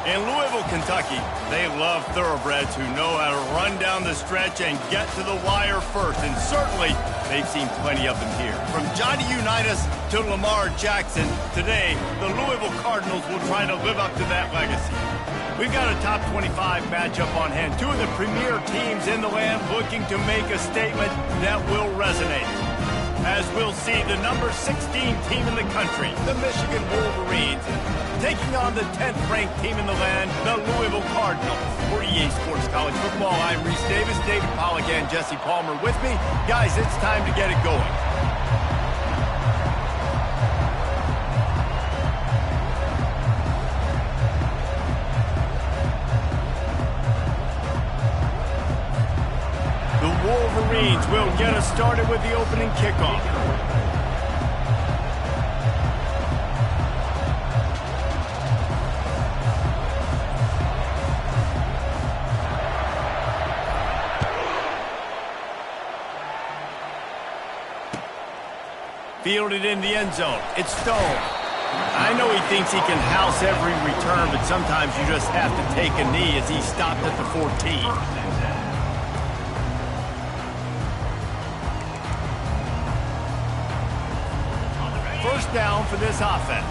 In Louisville, Kentucky, they love thoroughbreds who know how to run down the stretch and get to the wire first, and certainly they've seen plenty of them here. From Johnny Unitas to Lamar Jackson, today the Louisville Cardinals will try to live up to that legacy. We've got a top 25 matchup on hand, two of the premier teams in the land looking to make a statement that will resonate. As we'll see the number 16 team in the country, the Michigan Wolverines, taking on the 10th-ranked team in the land, the Louisville Cardinals. For EA Sports College Football, I'm Reese Davis, David Pollack, and Jesse Palmer with me. Guys, it's time to get it going. The Wolverines will get us started with the opening kickoff. Fielded in the end zone. It's Stone. I know he thinks he can house every return, but sometimes you just have to take a knee as he stopped at the 14. First down for this offense.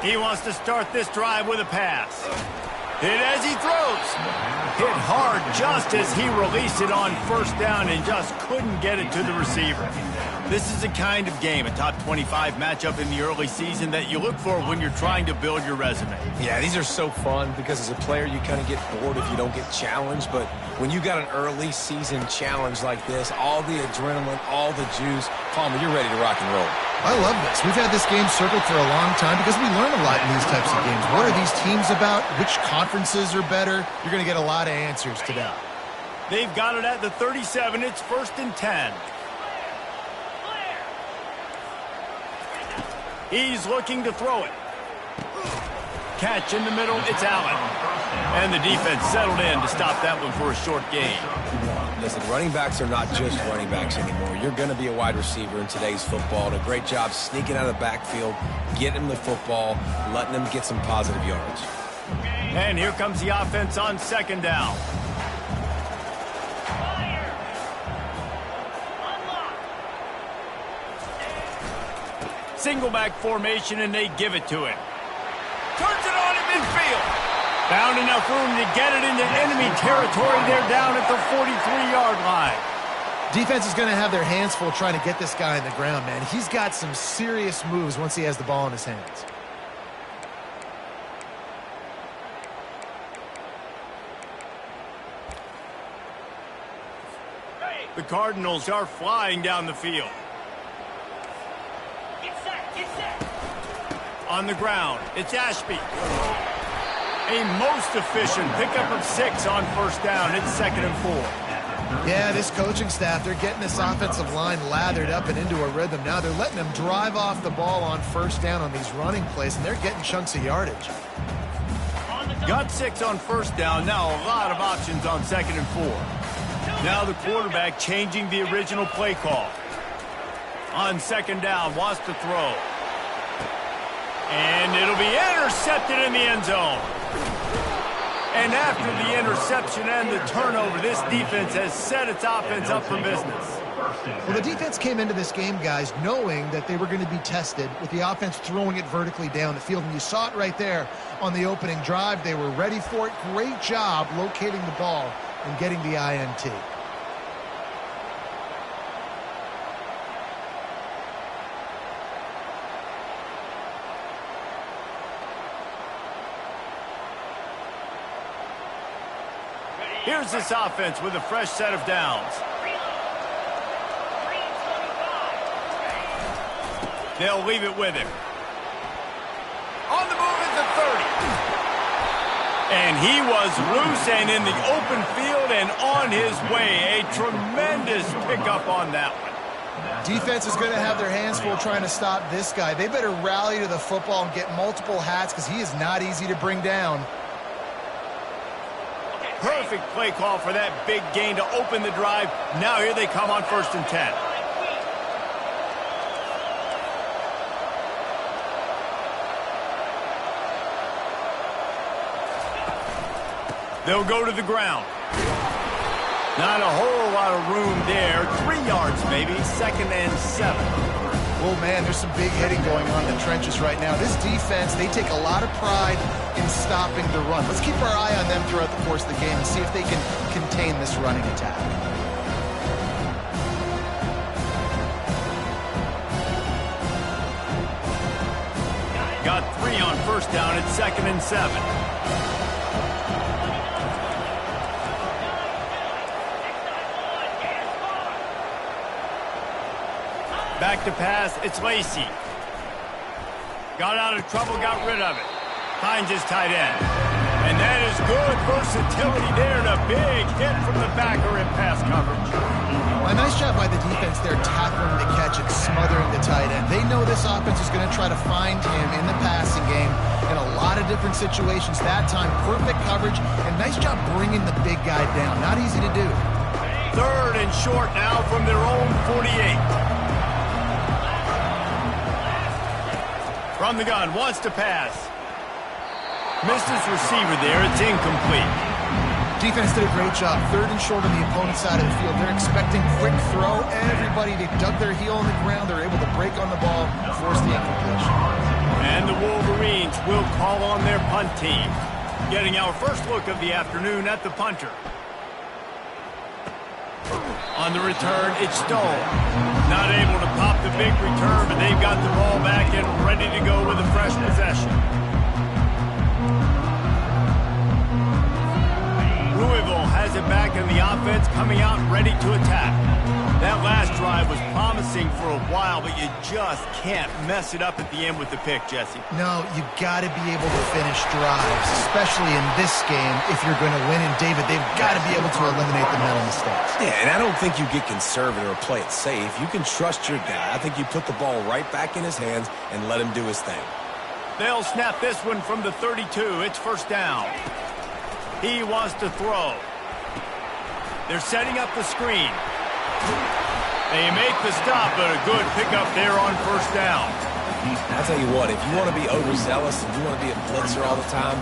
He wants to start this drive with a pass. Hit as he throws. Hit hard just as he released it on first down and just couldn't get it to the receiver. This is the kind of game, a top 25 matchup in the early season, that you look for when you're trying to build your resume. Yeah, these are so fun because as a player you kind of get bored if you don't get challenged, but when you got an early season challenge like this, all the adrenaline, all the juice, Palmer, you're ready to rock and roll. I love this. We've had this game circled for a long time because we learn a lot in these types of games. What are these teams about? Which conferences are better? You're going to get a lot of answers today. They've got it at the 37. It's 1st and 10. He's looking to throw it. Catch in the middle. It's Allen. And the defense settled in to stop that one for a short gain. Listen, running backs are not just running backs anymore. You're going to be a wide receiver in today's football. And a great job sneaking out of the backfield, getting him the football, letting him get some positive yards. And here comes the offense on second down. Single back formation, and they give it to him. Turns it on in midfield. Found enough room to get it into enemy territory. They're down at the 43-yard line. Defense is going to have their hands full trying to get this guy on the ground, man. He's got some serious moves once he has the ball in his hands. The Cardinals are flying down the field. On the ground, it's Ashby. A most efficient pickup of 6 on first down. It's 2nd and 4. Yeah, this coaching staff, they're getting this offensive line lathered up and into a rhythm. Now they're letting them drive off the ball on first down on these running plays, and they're getting chunks of yardage. Got 6 on first down. Now a lot of options on 2nd and 4. Now the quarterback changing the original play call. On second down, wants to throw. And it'll be intercepted in the end zone. And after the interception and the turnover, this defense has set its offense up for business. Well, the defense came into this game, guys, knowing that they were going to be tested with the offense throwing it vertically down the field. And you saw it right there on the opening drive. They were ready for it. Great job locating the ball and getting the INT. Here's this offense with a fresh set of downs. They'll leave it with him. On the move at the 30. And he was loose and in the open field and on his way. A tremendous pickup on that one. Defense is going to have their hands full trying to stop this guy. They better rally to the football and get multiple hats because he is not easy to bring down. Perfect play call for that big gain to open the drive. Now here they come on 1st and 10. They'll go to the ground. Not a whole lot of room there. 3 yards maybe, 2nd and 7. Oh, man, there's some big hitting going on in the trenches right now. This defense, they take a lot of pride in stopping the run. Let's keep our eye on them throughout the course of the game and see if they can contain this running attack. Got 3 on 1st down at 2nd and 7. Back to pass, it's Lacey. Got out of trouble, got rid of it. Finds his tight end. And that is good versatility there and a big hit from the backer in pass coverage. A nice job by the defense there, tackling the catch and smothering the tight end. They know this offense is going to try to find him in the passing game in a lot of different situations. That time, perfect coverage, and nice job bringing the big guy down. Not easy to do. 3rd and short now from their own 48. From the gun, wants to pass. Missed his receiver there, it's incomplete. Defense did a great job. 3rd and short on the opponent's side of the field. They're expecting quick throw. Everybody, they dug their heel on the ground. They're able to break on the ball, force the incompletion. And the Wolverines will call on their punt team. Getting our first look of the afternoon at the punter. On the return, it's Stone. Not able to pop the big return, but they've got the ball back and ready to go with a fresh possession. Louisville has it back in the offense, coming out ready to attack. That last drive was promising for a while, but you just can't mess it up at the end with the pick, Jesse. No, you got to be able to finish drives, especially in this game if you're going to win. And, David, they've got to be able to eliminate the mental mistakes. Yeah, and I don't think you get conservative or play it safe. You can trust your guy. I think you put the ball right back in his hands and let him do his thing. They'll snap this one from the 32. It's 1st down. He wants to throw. They're setting up the screen. They make the stop, but a good pickup there on 1st down. I'll tell you what, if you want to be overzealous and you want to be a blitzer all the time,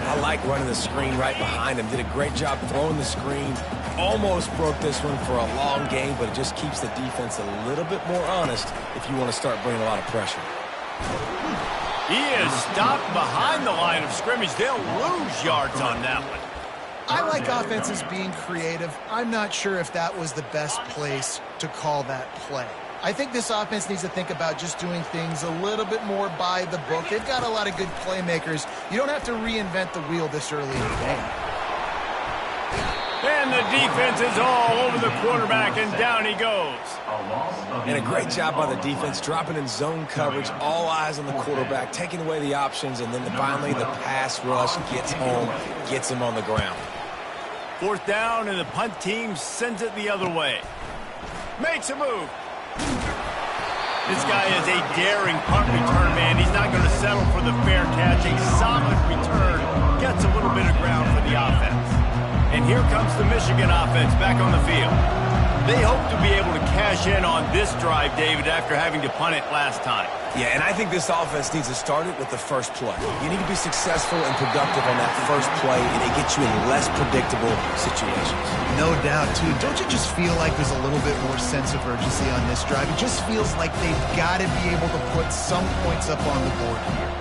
I like running the screen right behind him. Did a great job throwing the screen. Almost broke this one for a long game, but it just keeps the defense a little bit more honest if you want to start bringing a lot of pressure. He is stopped behind the line of scrimmage. They'll lose yards on that one. I like offenses being creative. I'm not sure if that was the best place to call that play. I think this offense needs to think about just doing things a little bit more by the book. They've got a lot of good playmakers. You don't have to reinvent the wheel this early in the game. And the defense is all over the quarterback, and down he goes. And a great job by the defense, dropping in zone coverage, all eyes on the quarterback, taking away the options, and then finally the pass rush gets home, gets him on the ground. 4th down, and the punt team sends it the other way. Makes a move. This guy is a daring punt return man. He's not going to settle for the fair catch. A solid return gets a little bit of ground for the offense. And here comes the Michigan offense back on the field. They hope to be able to cash in on this drive, David, after having to punt it last time. Yeah, and I think this offense needs to start it with the first play. You need to be successful and productive on that first play, and it gets you in less predictable situations. No doubt, too. Don't you just feel like there's a little bit more sense of urgency on this drive? It just feels like they've got to be able to put some points up on the board here.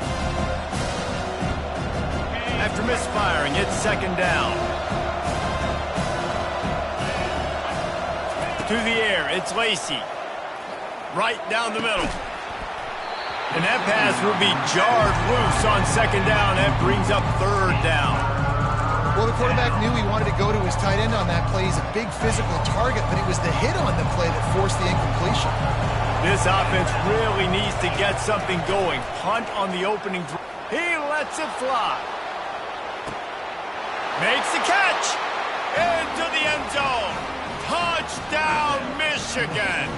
After misfiring, it's 2nd down. To the air, it's Lacey. Right down the middle. And that pass will be jarred loose on 2nd down. That brings up 3rd down. Well, the quarterback knew he wanted to go to his tight end on that play. He's a big physical target, but it was the hit on the play that forced the incompletion. This offense really needs to get something going. Punt on the opening drive. He lets it fly. Makes the catch. Into the end zone. Touchdown, Michigan.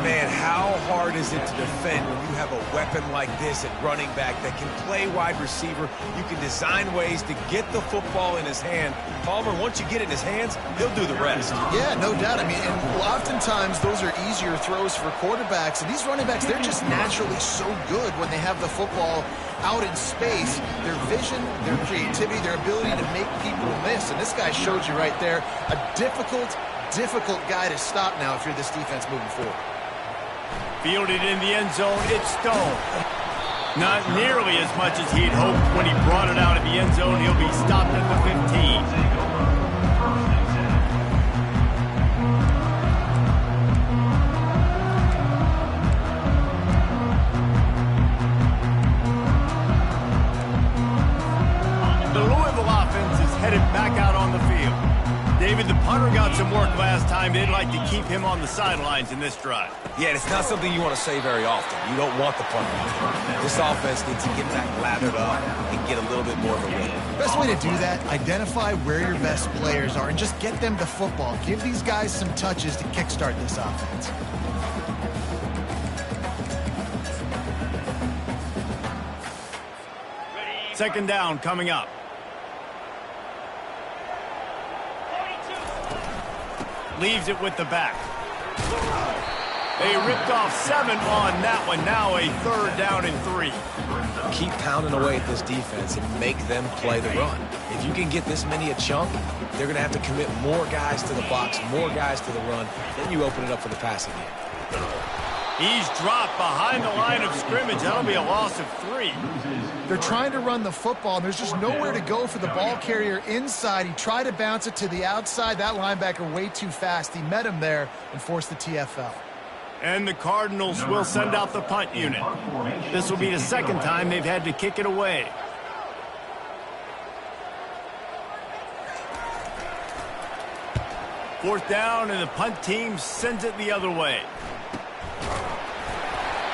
Man, how hard is it to defend when you have a weapon like this at running back that can play wide receiver? You can design ways to get the football in his hand. Palmer, once you get it in his hands, he'll do the rest. Yeah, no doubt. I mean, and oftentimes those are easier throws for quarterbacks. And these running backs, they're just naturally so good when they have the football out in space. Their vision, their creativity, their ability to make people miss. And this guy showed you right there a difficult guy to stop now if you're this defense moving forward. Fielded in the end zone, it's Stone. Not nearly as much as he'd hoped when he brought it out of the end zone. He'll be stopped at the 15. The Louisville offense is headed back out on the field. David, the punter got some work last time. They'd like to keep him on the sidelines in this drive. Yeah, it's not something you want to say very often. You don't want the punter. This offense needs to get back lathered up and get a little bit more of a rhythm. Best way to do that, identify where your best players are and just get them the football. Give these guys some touches to kickstart this offense. Second down coming up. Leaves it with the back. They ripped off 7 on that one. Now a third down and 3. Keep pounding away at this defense and make them play the run. If you can get this many a chunk, they're going to have to commit more guys to the box, more guys to the run. Then you open it up for the passing game. He's dropped behind the line of scrimmage. That'll be a loss of 3. They're trying to run the football, and there's just nowhere to go for the ball carrier inside. He tried to bounce it to the outside. That linebacker way too fast. He met him there and forced the TFL. And the Cardinals will send out the punt unit. This will be the second time they've had to kick it away. Fourth down, and the punt team sends it the other way.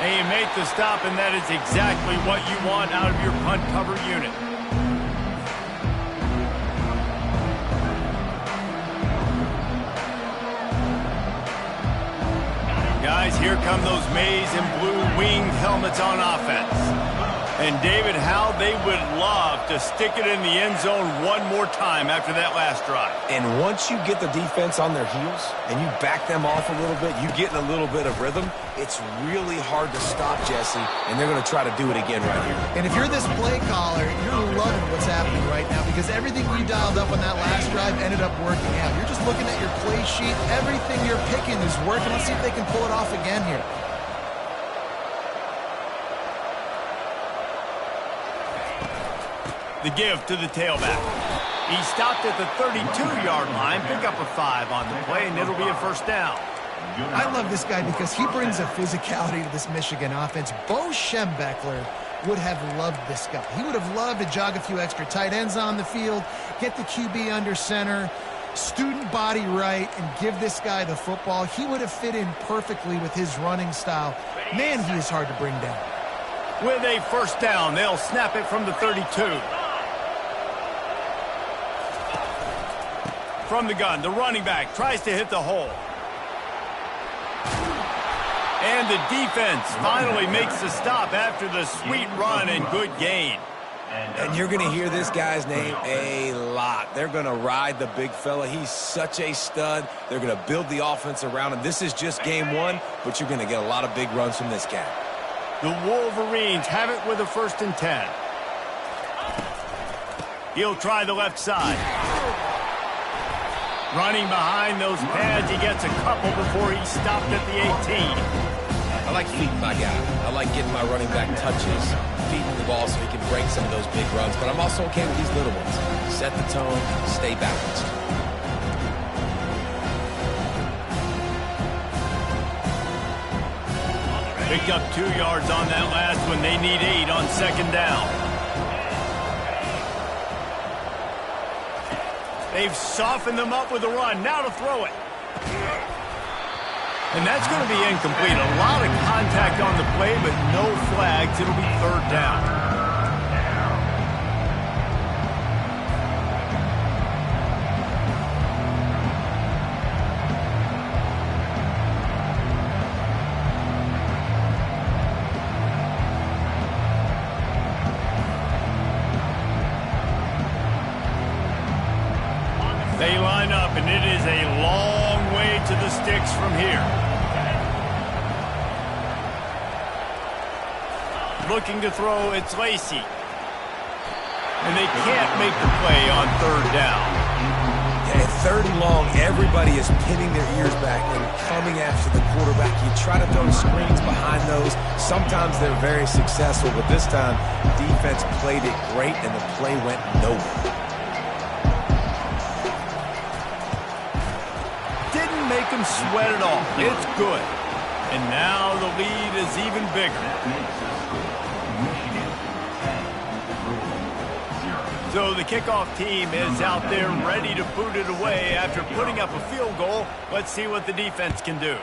And you make the stop, and that is exactly what you want out of your punt cover unit. Guys, here come those maize and blue winged helmets on offense. And David, how they would love to stick it in the end zone one more time after that last drive. And once you get the defense on their heels and you back them off a little bit, you get in a little bit of rhythm, it's really hard to stop, Jesse, and they're going to try to do it again right here. And if you're this play caller, you're loving what's happening right now because everything you dialed up on that last drive ended up working out. You're just looking at your play sheet. Everything you're picking is working. Let's see if they can pull it off again here. The give to the tailback. He stopped at the 32-yard line, pick up a 5 on the play, and it'll be a first down. I love this guy because he brings a physicality to this Michigan offense. Bo Schembechler would have loved this guy. He would have loved to jog a few extra tight ends on the field, get the QB under center, student body right, and give this guy the football. He would have fit in perfectly with his running style. Man, he is hard to bring down. With a first down, they'll snap it from the 32. From the gun, the running back tries to hit the hole. And the defense finally makes the stop after the sweet run and good gain. And you're going to hear this guy's name a lot. They're going to ride the big fella. He's such a stud. They're going to build the offense around him. This is just game 1, but you're going to get a lot of big runs from this guy. The Wolverines have it with a 1st and 10. He'll try the left side. Running behind those pads, he gets a couple before he's stopped at the 18. I like feeding my guy. I like getting my running back touches, feeding the ball so he can break some of those big runs. But I'm also okay with these little ones. Set the tone, stay balanced. Picked up 2 yards on that last one. They need 8 on second down. They've softened them up with a run. Now to throw it. And that's going to be incomplete. A lot of contact on the play, but no flags. It'll be third down. And it is a long way to the sticks from here. Looking to throw, it's Lacey. And they can't make the play on third down. Yeah, at third and long, everybody is pinning their ears back and coming after the quarterback. You try to throw screens behind those. Sometimes they're very successful, but this time, defense played it great and the play went nowhere. Didn't make him sweat it all. It's good. And now the lead is even bigger. So the kickoff team is out there ready to boot it away after putting up a field goal. Let's see what the defense can do.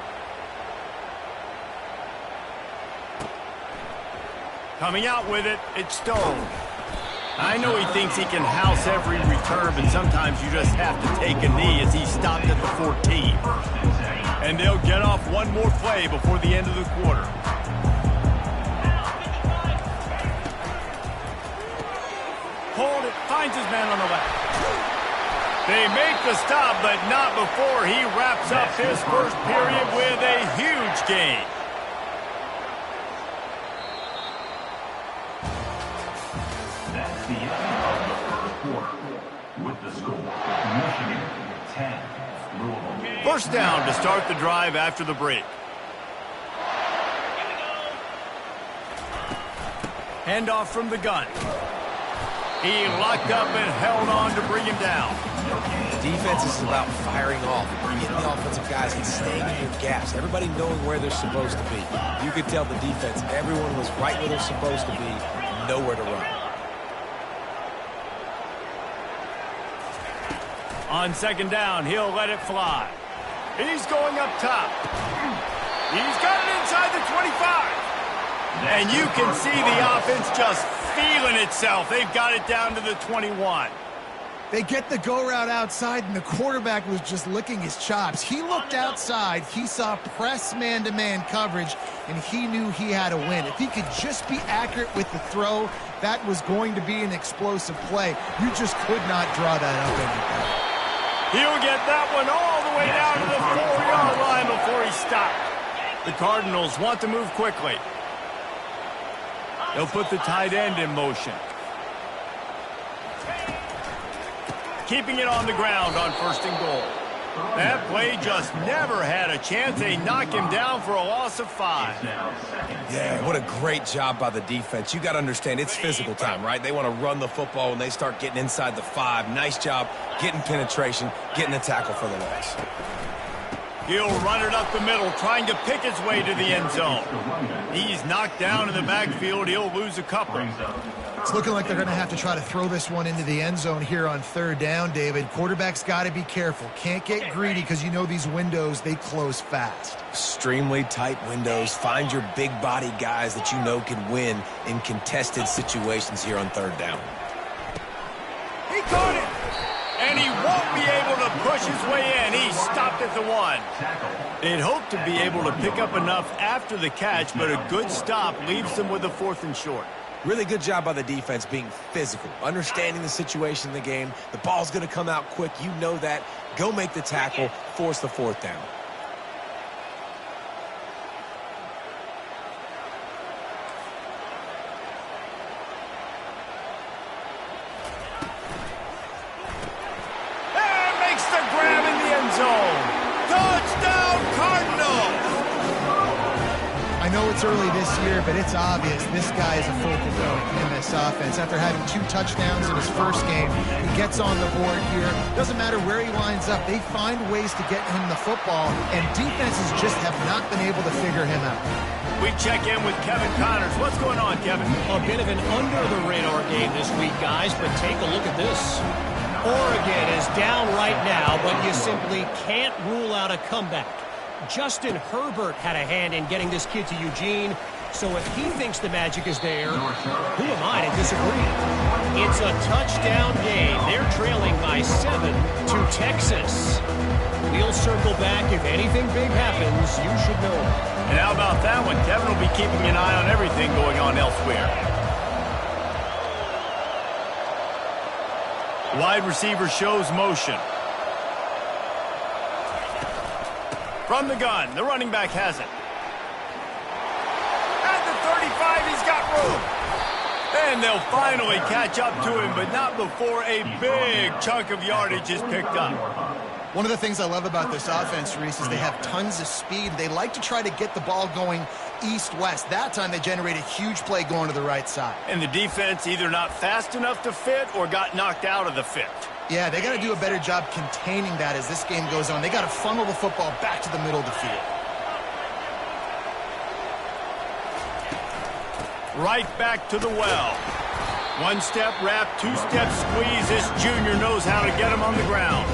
Coming out with it, it's Stone. I know he thinks he can house every return, but sometimes you just have to take a knee as he stopped at the 14. And they'll get off one more play before the end of the quarter. Hold it, finds his man on the left. They make the stop, but not before he wraps up his first period with a huge gain. That's the end of the first quarter. With the score, Michigan 10, Louisville. First down to start the drive after the break. Handoff from the gun. He locked up and held on to bring him down. Defense is about firing off, getting the offensive guys and staying in their gaps. Everybody knowing where they're supposed to be. You could tell the defense, everyone was right where they're supposed to be, nowhere to run. On second down, he'll let it fly. He's going up top. He's got it inside the 25. And you can see the offense just feeling itself. They've got it down to the 21. They get the go route outside, and the quarterback was just licking his chops. He looked outside, he saw press man-to-man coverage, and he knew he had to win. If he could just be accurate with the throw, that was going to be an explosive play. You just could not draw that up anymore. He'll get that one all the way down to the 4-yard line before he stopped. The Cardinals want to move quickly. They'll put the tight end in motion. Keeping it on the ground on first and goal. That play just never had a chance. They knock him down for a loss of 5. Yeah, what a great job by the defense. You got to understand, it's physical time, right? They want to run the football when they start getting inside the 5. Nice job getting penetration, getting the tackle for the loss. He'll run it up the middle, trying to pick his way to the end zone. He's knocked down in the backfield. He'll lose a couple. It's looking like they're going to have to try to throw this one into the end zone here on third down, David. Quarterback's got to be careful. Can't get greedy because you know these windows, they close fast. Extremely tight windows. Find your big body guys that you know can win in contested situations here on third down. He caught it! And he won't be able to push his way in. He stopped at the 1. They'd hoped to be able to pick up enough after the catch, but a good stop leaves them with a 4th and short. Really good job by the defense being physical, understanding the situation in the game. The ball's going to come out quick. You know that. Go make the tackle, force the 4th down. And makes the grab in the end zone. Touchdown, Cardinals! I know it's early this year, but it's obvious this guy is a focal point in this offense. After having 2 touchdowns in his first game, he gets on the board here. Doesn't matter where he lines up. They find ways to get him the football, and defenses just have not been able to figure him out. We check in with Kevin Connors. What's going on, Kevin? A bit of an under-the-radar game this week, guys, but take a look at this. Oregon is down right now, but you simply can't rule out a comeback. Justin Herbert had a hand in getting this kid to Eugene, so if he thinks the magic is there, who am I to disagree? It's a touchdown game. They're trailing by 7 to Texas. We'll circle back. If anything big happens, you should know. And how about that one? Kevin will be keeping an eye on everything going on elsewhere. Wide receiver shows motion. From the gun, the running back has it. At the 35, he's got room. And they'll finally catch up to him, but not before a big chunk of yardage is picked up. One of the things I love about this offense, Reese, is they have tons of speed. They like to try to get the ball going east-west. That time they generate a huge play going to the right side. And the defense either not fast enough to fit or got knocked out of the fit. Yeah, they got to do a better job containing that as this game goes on. They got to funnel the football back to the middle of the field. Right back to the well. One-step wrap, two-step squeeze. This junior knows how to get him on the ground.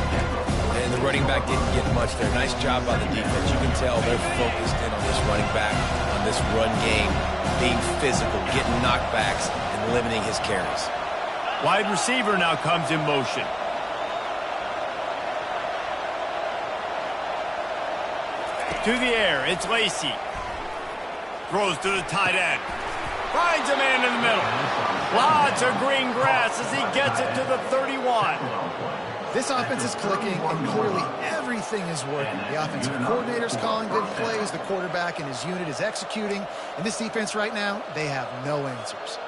And the running back didn't get much there. Nice job by the defense. You can tell they're focused in on this running back, on this run game, being physical, getting knockbacks, and limiting his carries. Wide receiver now comes in motion. To the air, it's Lacey. Throws to the tight end. Finds a man in the middle. Lots of green grass as he gets it to the 31. This offense is clicking, and clearly everything is working. The offensive coordinator's calling good plays. The quarterback and his unit is executing. And this defense right now, they have no answers.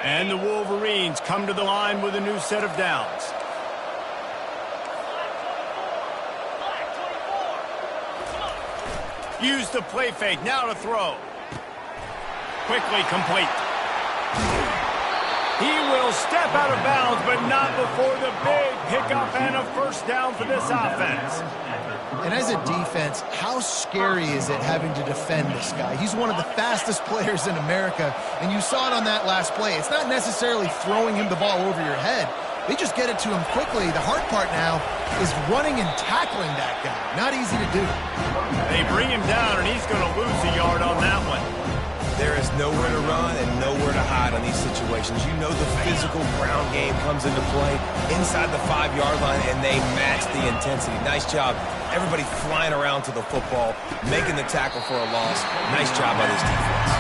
And the Wolverines come to the line with a new set of downs. Use the play fake, now to throw. Quickly complete. He will step out of bounds, but not before the big pickup and a first down for this offense. And as a defense, how scary is it having to defend this guy? He's one of the fastest players in America, and you saw it on that last play. It's not necessarily throwing him the ball over your head. They just get it to him quickly. The hard part now is running and tackling that guy. Not easy to do. They bring him down, and he's going to lose a yard on that one. There is nowhere to run and nowhere to hide on these situations. You know the physical ground game comes into play inside the 5-yard line, and they match the intensity. Nice job. Everybody flying around to the football, making the tackle for a loss. Nice job by this defense.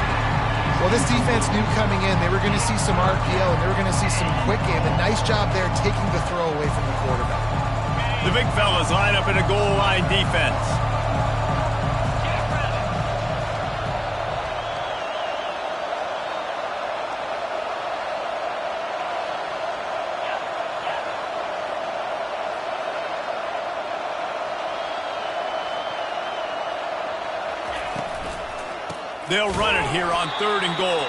Well, this defense knew coming in they were going to see some RPO, and they were going to see some quick game. And nice job there taking the throw away from the quarterback. The big fellas line up in a goal line defense. They'll run it here on 3rd and goal.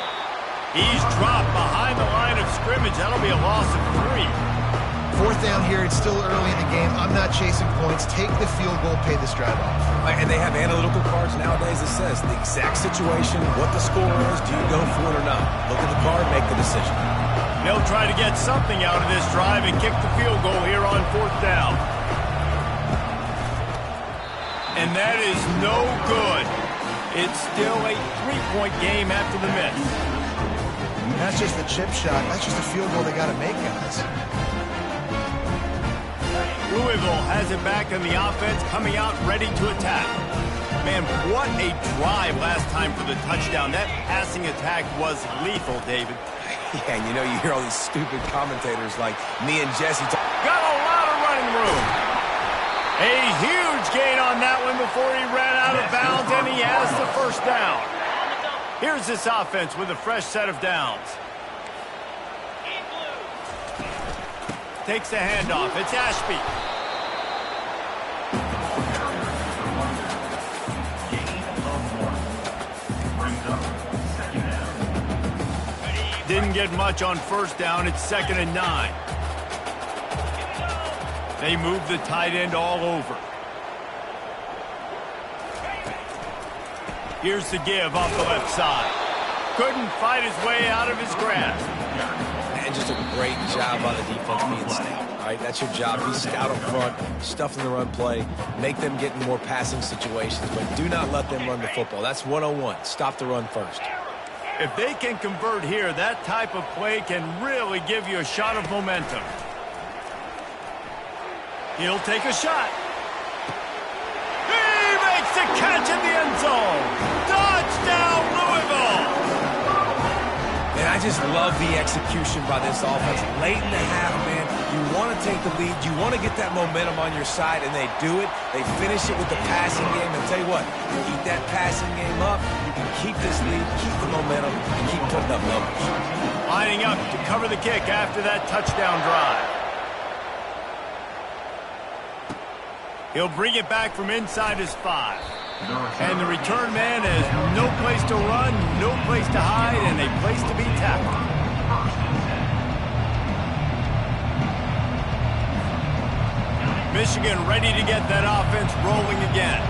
He's dropped behind the line of scrimmage. That'll be a loss of 3. 4th down here. It's still early in the game. I'm not chasing points. Take the field goal. Pay this drive off. And they have analytical cards nowadays that says the exact situation, what the score is, do you go for it or not? Look at the card, make the decision. They'll try to get something out of this drive and kick the field goal here on 4th down. And that is no good. It's still a 3-point game after the miss. That's just the chip shot. That's just a field goal they got to make, guys. Louisville has it back in the offense, coming out ready to attack. Man, what a drive last time for the touchdown. That passing attack was lethal, David. Yeah, and you know, you hear all these stupid commentators like me and Jesse. Got a lot of running room. A huge gain on that one before he ran out of bounds, and he has the first down. Here's this offense with a fresh set of downs. Takes the handoff. It's Ashby. Didn't get much on 1st down. It's 2nd and 9. They move the tight end all over. Here's the give off the left side. Couldn't fight his way out of his grasp. And just a great job by the defense being stout. All right, that's your job. Be stout up front, stuff in the run play, make them get in more passing situations, but do not let them run the football. That's 101. Stop the run first. If they can convert here, that type of play can really give you a shot of momentum. He'll take a shot. He makes the catch in the end zone. Touchdown, Louisville. And I just love the execution by this offense. Late in the half, man, you want to take the lead. You want to get that momentum on your side, and they do it. They finish it with the passing game. And tell you what, keep that passing game up. You can keep this lead, keep the momentum, and keep putting up numbers. Lining up to cover the kick after that touchdown drive. He'll bring it back from inside his 5. And the return man has no place to run, no place to hide, and a place to be tackled. Michigan ready to get that offense rolling again.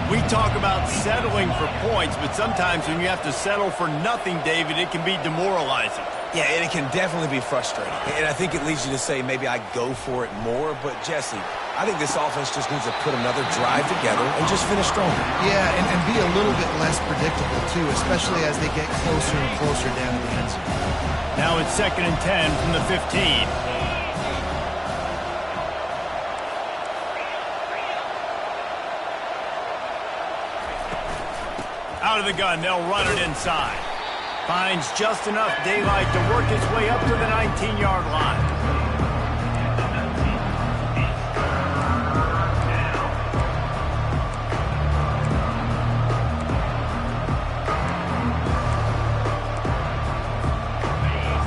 We talk about settling for points, but sometimes when you have to settle for nothing, David, it can be demoralizing. Yeah, and it can definitely be frustrating. And I think it leads you to say maybe I go for it more. But, Jesse, I think this offense just needs to put another drive together and just finish stronger. Yeah, and be a little bit less predictable, too, especially as they get closer and closer down to the end zone. Now it's 2nd and 10 from the 15. Out of the gun, they'll run it inside. Finds just enough daylight to work his way up to the 19-yard line.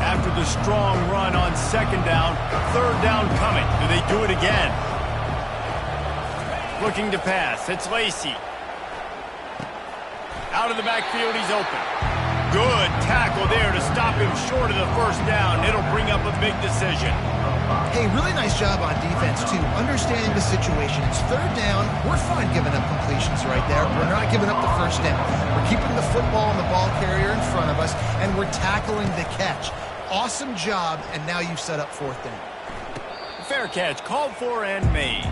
After the strong run on 2nd down, 3rd down coming. Do they do it again? Looking to pass. It's Lacey. Out of the backfield, he's open. Good tackle there to stop him short of the 1st down. It'll bring up a big decision. Hey, really nice job on defense, too. Understanding the situation. It's 3rd down. We're fine giving up completions right there. We're not giving up the 1st down. We're keeping the football and the ball carrier in front of us, and we're tackling the catch. Awesome job, and now you've set up 4th down. Fair catch, called for and made.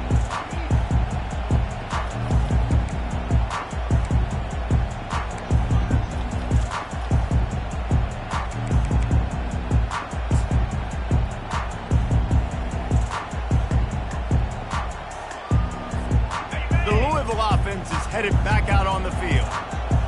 The Louisville offense is headed back out on the field.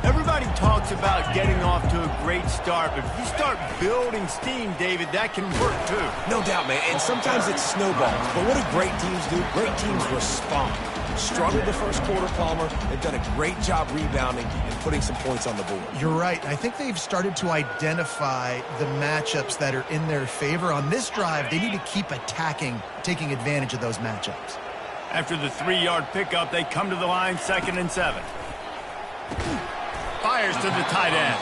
Everybody talks about getting off to a great start, but if you start building steam, David, that can work too. No doubt, man, and sometimes it snowballs. But what do great teams do? Great teams respond. Struggled the first quarter, Palmer. They've done a great job rebounding and putting some points on the board. You're right. I think they've started to identify the matchups that are in their favor. On this drive, they need to keep attacking, taking advantage of those matchups. After the 3-yard pickup, they come to the line, 2nd and 7. Fires to the tight end.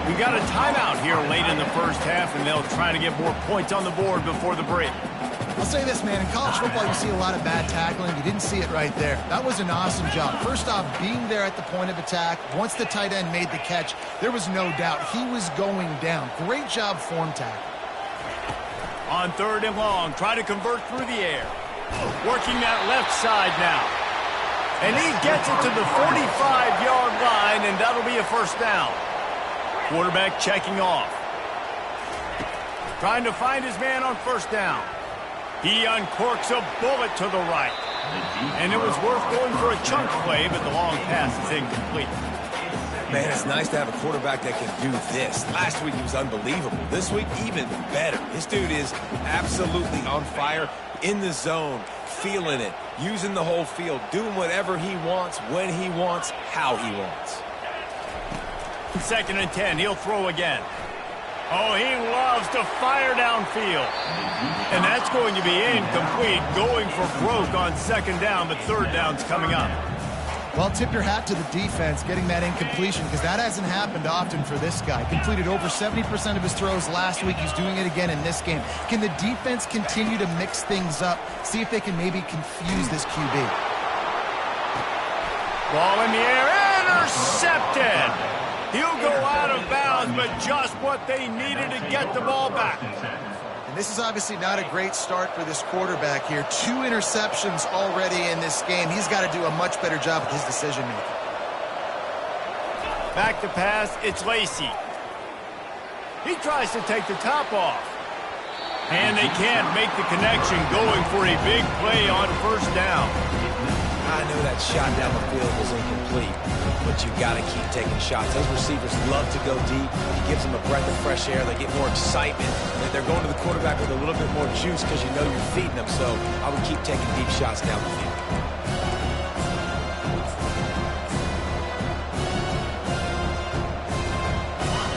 We got a timeout here late in the 1st half, and they'll try to get more points on the board before the break. I'll say this, man. In college football, you see a lot of bad tackling. You didn't see it right there. That was an awesome job. First off, being there at the point of attack. Once the tight end made the catch, there was no doubt he was going down. Great job form tackle. On 3rd and long, try to convert through the air. Working that left side now. And he gets it to the 45-yard line, and that'll be a 1st down. Quarterback checking off. Trying to find his man on 1st down. He uncorks a bullet to the right. And it was worth going for a chunk play, but the long pass is incomplete. Man, it's nice to have a quarterback that can do this. Last week he was unbelievable. This week, even better. This dude is absolutely on fire, in the zone, feeling it, using the whole field, doing whatever he wants, when he wants, how he wants. 2nd and 10, he'll throw again. Oh, he loves to fire downfield. And that's going to be incomplete, going for broke on 2nd down, but 3rd down's coming up. Well, tip your hat to the defense getting that incompletion, because that hasn't happened often for this guy. Completed over 70% of his throws last week. He's doing it again in this game. Can the defense continue to mix things up, see if they can maybe confuse this QB? Ball in the air, intercepted. He'll go out of bounds, but just what they needed to get the ball back. And this is obviously not a great start for this quarterback here. 2 interceptions already in this game. He's got to do a much better job with his decision-making. Back to pass, it's Lacey. He tries to take the top off. And they can't make the connection, going for a big play on first down. I know that shot down the field was incomplete, but you got to keep taking shots. Those receivers love to go deep. It gives them a breath of fresh air. They get more excitement. They're going to the quarterback with a little bit more juice because you know you're feeding them. So I would keep taking deep shots down the field.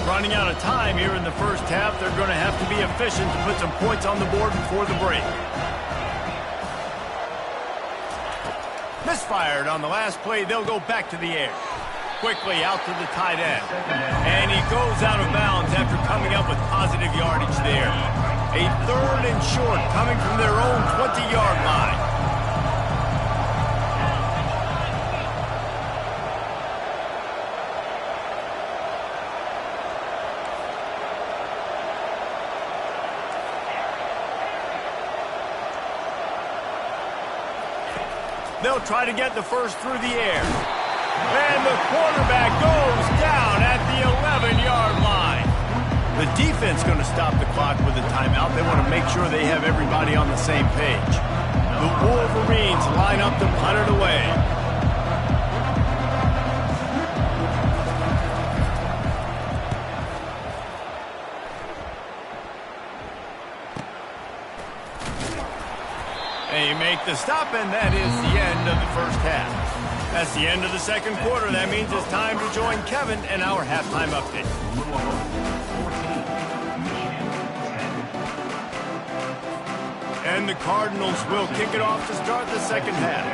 Running out of time here in the first half. They're going to have to be efficient to put some points on the board before the break. Misfired on the last play. They'll go back to the air. Quickly out to the tight end. And he goes out of bounds after coming up with positive yardage there. A 3rd and short coming from their own 20-yard line. They'll try to get the first through the air. And the quarterback goes down at the 11-yard line. The defense going to stop the clock with a timeout. They want to make sure they have everybody on the same page. The Wolverines line up to punt it away. They make the stop, and that is the end of the first half. That's the end of the second quarter. That means it's time to join Kevin and our halftime update. And the Cardinals will kick it off to start the second half.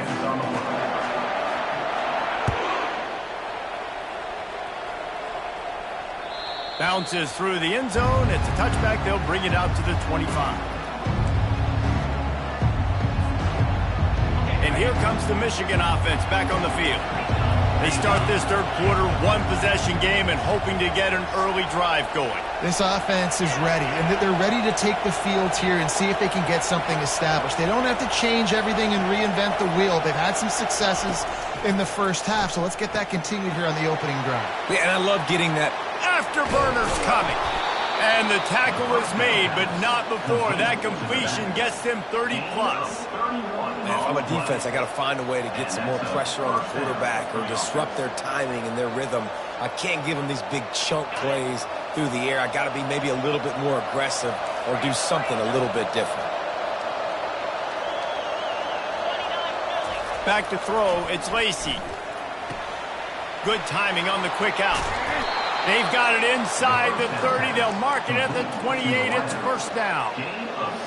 Bounces through the end zone. It's a touchback. They'll bring it out to the 25. And here comes the Michigan offense back on the field. They start this third quarter, one-possession game, and hoping to get an early drive going. This offense is ready, and they're ready to take the field here and see if they can get something established. They don't have to change everything and reinvent the wheel. They've had some successes in the first half, so let's get that continued here on the opening drive. Yeah, and I love getting that. Afterburners coming. And the tackle was made, but not before. That completion gets them 30-plus. Man, if I'm a defense, I got to find a way to get some more pressure on the quarterback or disrupt their timing and their rhythm. I can't give them these big chunk plays through the air. I got to be maybe a little bit more aggressive or do something a little bit different. Back to throw, it's Lacey. Good timing on the quick out. They've got it inside the 30. They'll mark it at the 28. It's first down.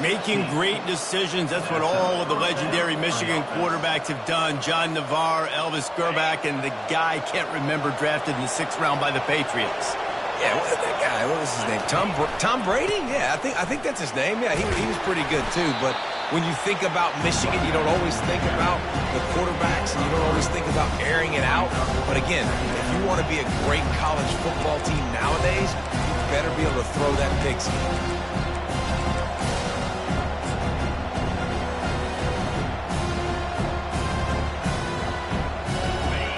Making great decisions. That's what all of the legendary Michigan quarterbacks have done. John Navarre, Elvis Gerbach, and the guy, can't remember, drafted in the 6th round by the Patriots. Yeah, that guy, what was his name? Tom Brady? Yeah, I think that's his name. Yeah, he was pretty good too. But when you think about Michigan, you don't always think about the quarterbacks, and you don't always think about airing it out. But again, if you want to be a great college football team nowadays, you better be able to throw that pigskin.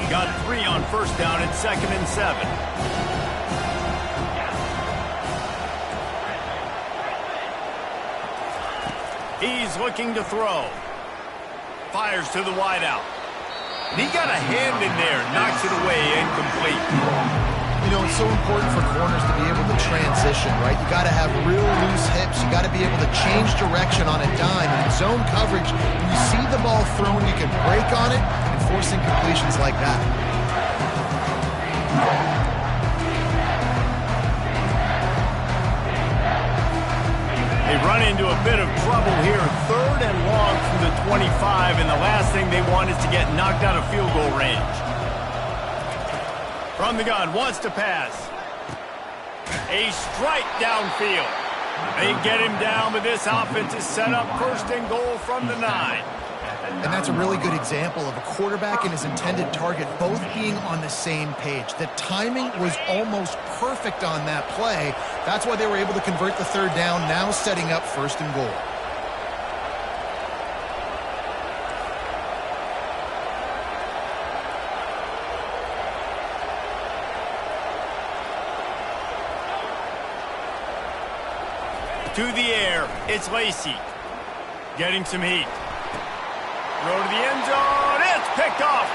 Got 3 on first down. It's 2nd and 7. He's looking to throw. Fires to the wideout. He got a hand in there. Knocks it away. Incomplete. You know, it's so important for corners to be able to transition, right? You got to have real loose hips. You got to be able to change direction on a dime. And in zone coverage, when you see the ball thrown, you can break on it and force incompletions like that. They run into a bit of trouble here. 3rd and long from the 25, and the last thing they want is to get knocked out of field goal range. From the gun, wants to pass. A strike downfield. They get him down, but this offense is set up 1st and goal from the 9. And that's a really good example of a quarterback and his intended target both being on the same page. The timing was almost perfect on that play. That's why they were able to convert the 3rd down, now setting up 1st and goal. To the air, it's Lacey. Getting some heat. Throw to the end zone, it's picked off.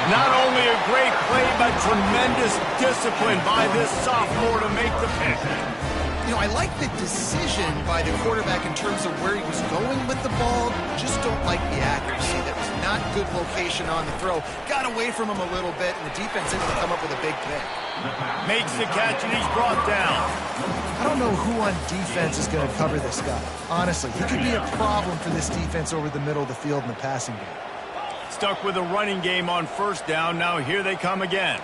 Not only a great play, but tremendous discipline by this sophomore to make the pick. You know, I like the decision by the quarterback in terms of where he was going with the ball. Just don't like the accuracy. That was not good location on the throw. Got away from him a little bit, and the defense ended up come up with a big pick. Makes the catch, and he's brought down. I don't know who on defense is going to cover this guy. Honestly, he could be a problem for this defense over the middle of the field in the passing game. Stuck with a running game on first down. Now here they come again.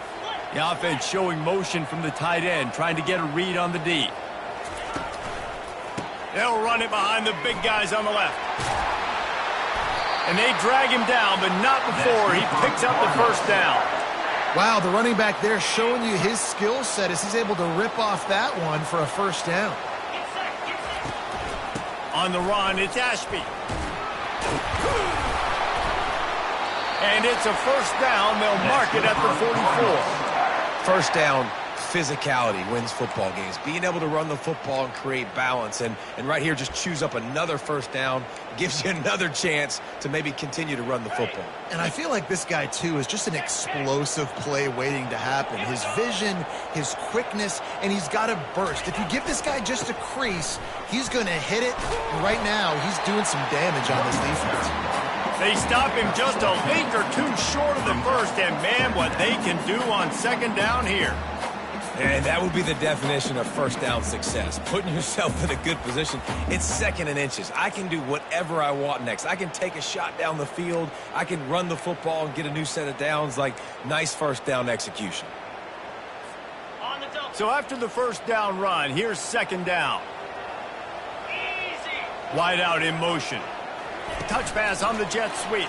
The offense showing motion from the tight end, trying to get a read on the D. They'll run it behind the big guys on the left. And they drag him down, but not before he picks up the first down. Wow, the running back there showing you his skill set as he's able to rip off that one for a first down. On the run, it's Ashby. And it's a first down. They'll mark it at the 44. First down, physicality wins football games. Being able to run the football and create balance. And right here, just choose up another first down. Gives you another chance to maybe continue to run the football. And I feel like this guy, too, is just an explosive play waiting to happen. His vision, his quickness, and he's got a burst. If you give this guy just a crease, he's going to hit it. And right now, he's doing some damage on this defense. They stop him just a link or two short of the first, and man, what they can do on second down here. And that would be the definition of first down success. Putting yourself in a good position. It's second and inches. I can do whatever I want next. I can take a shot down the field. I can run the football and get a new set of downs. Like, nice first down execution. So after the first down run, here's second down. Easy. Wide out in motion. Touch pass on the jet sweep.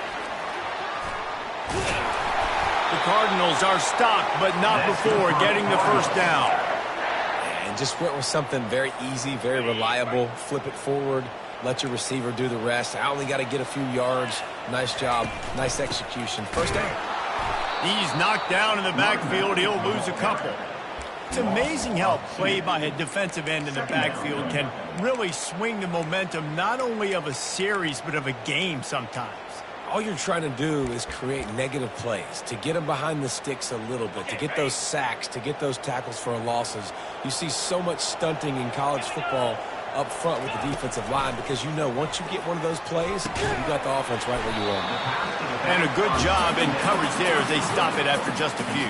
The Cardinals are stopped, but not before getting the first down. And just went with something very easy, very reliable. Flip it forward, let your receiver do the rest. I only got to get a few yards. Nice job, nice execution. First down. He's knocked down in the backfield. He'll lose a couple. It's amazing how play by a defensive end in the backfield can really swing the momentum not only of a series, but of a game sometimes. All you're trying to do is create negative plays, to get them behind the sticks a little bit, to get those sacks, to get those tackles for losses. You see so much stunting in college football up front with the defensive line because you know once you get one of those plays, you got the offense right where you want. And a good job in coverage there as they stop it after just a few.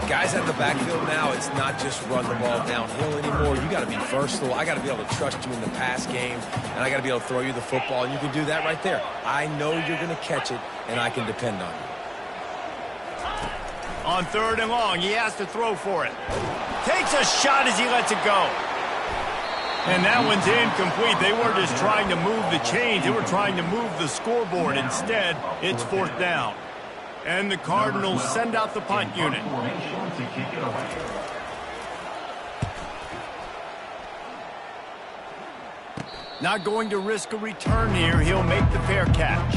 Guys out of the backfield now, it's not just run the ball downhill anymore. You got to be versatile. I got to be able to trust you in the pass game, and I got to be able to throw you the football, and you can do that right there. I know you're going to catch it, and I can depend on you. On third and long, he has to throw for it. Takes a shot as he lets it go. And that one's incomplete. They weren't just trying to move the chains. They were trying to move the scoreboard. Instead, it's fourth down. And the Cardinals send out the punt unit. Not going to risk a return here. He'll make the fair catch.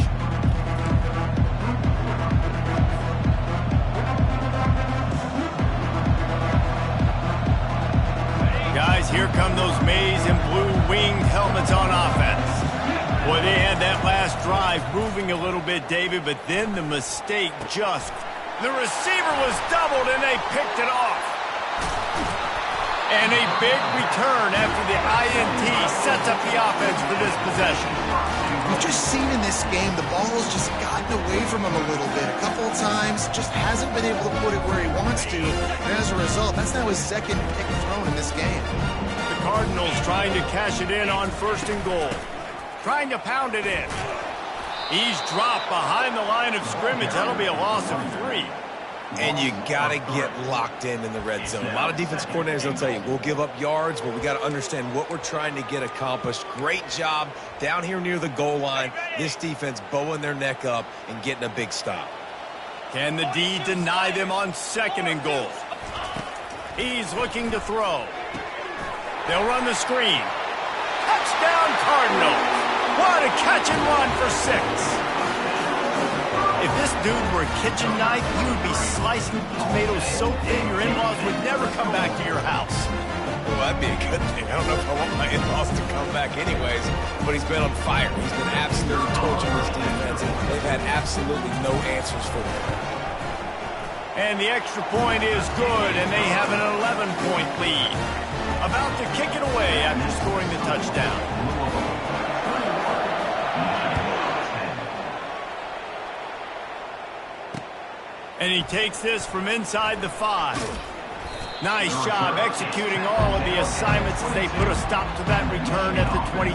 Guys, here come those maize and blue-winged helmets on offense. Boy, they had that last drive moving a little bit, David, but then the mistake just... The receiver was doubled, and they picked it off. And a big return after the INT sets up the offense for this possession. We've just seen in this game the ball's just gotten away from him a little bit. A couple of times, just hasn't been able to put it where he wants to. And as a result, that's now his second pick thrown in this game. The Cardinals trying to cash it in on first and goal. Trying to pound it in. He's dropped behind the line of scrimmage. That'll be a loss of 3. And you got to get locked in the red zone. A lot of defense coordinators will tell you, we'll give up yards, but we got to understand what we're trying to get accomplished. Great job down here near the goal line. This defense bowing their neck up and getting a big stop. Can the D deny them on second and goal? He's looking to throw. They'll run the screen. Touchdown, Cardinals. What a catch and run for 6. If this dude were a kitchen knife, he would be slicing tomatoes so thin your in-laws would never come back to your house. Well, that'd be a good thing. I don't know if I want my in-laws to come back anyways, but he's been on fire. He's been absolutely torching this defense, and they've had absolutely no answers for him. And the extra point is good, and they have an 11-point lead. About to kick it away after scoring the touchdown. And he takes this from inside the 5. Nice job executing all of the assignments as they put a stop to that return at the 22.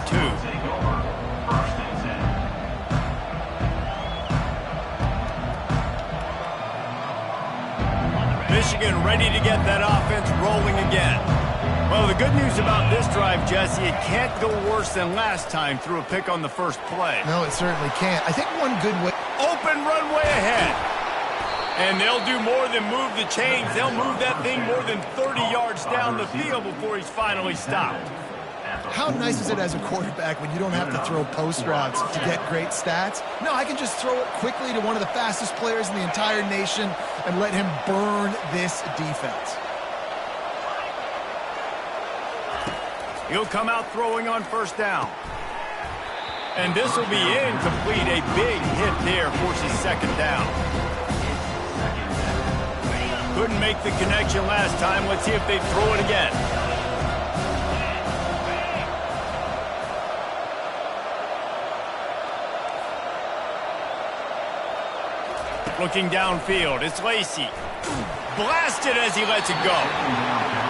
Michigan ready to get that offense rolling again. Well, the good news about this drive, Jesse, it can't go worse than last time through a pick on the first play. No, it certainly can't. I think one good way... Open runway ahead. And they'll do more than move the chains. They'll move that thing more than 30 yards down the field before he's finally stopped. How nice is it as a quarterback when you don't have to throw post routes to get great stats? No, I can just throw it quickly to one of the fastest players in the entire nation and let him burn this defense. He'll come out throwing on first down. And this will be incomplete. A big hit there forces second down. Couldn't make the connection last time. Let's see if they throw it again. Looking downfield, it's Lacey. Blasted as he lets it go.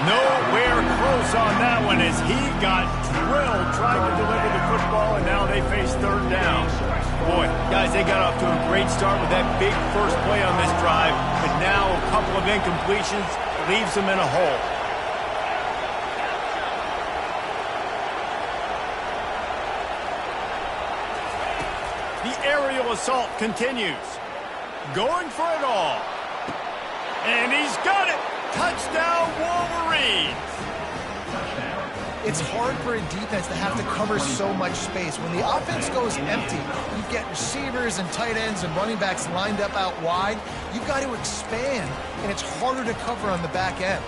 Nowhere close on that one as he got drilled trying to deliver the football, and now they face third down. Boy, guys, they got off to a great start with that big first play on this drive, but now a couple of incompletions leaves them in a hole. The aerial assault continues. Going for it all. And he's got it. Touchdown, Wolverines. It's hard for a defense to have to cover so much space. When the offense goes empty, you get receivers and tight ends and running backs lined up out wide. You've got to expand, and it's harder to cover on the back end.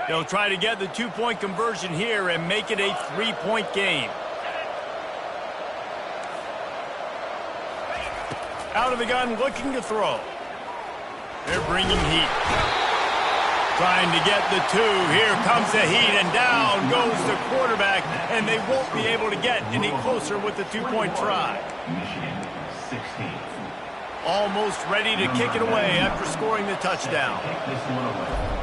They'll try to get the two-point conversion here and make it a three-point game. Out of the gun, looking to throw. They're bringing heat. Trying to get the two. Here comes the heat, and down goes the quarterback, and they won't be able to get any closer with the two-point try. Michigan, 16. Almost ready to kick it away after scoring the touchdown. Take this one away.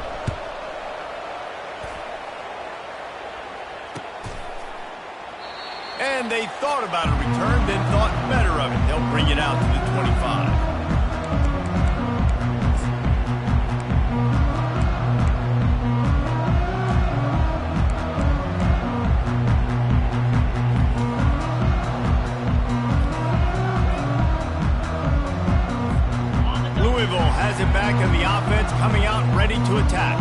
And they thought about a return, then thought better of it. They'll bring it out to the 25. Louisville has it back in the offense, coming out ready to attack.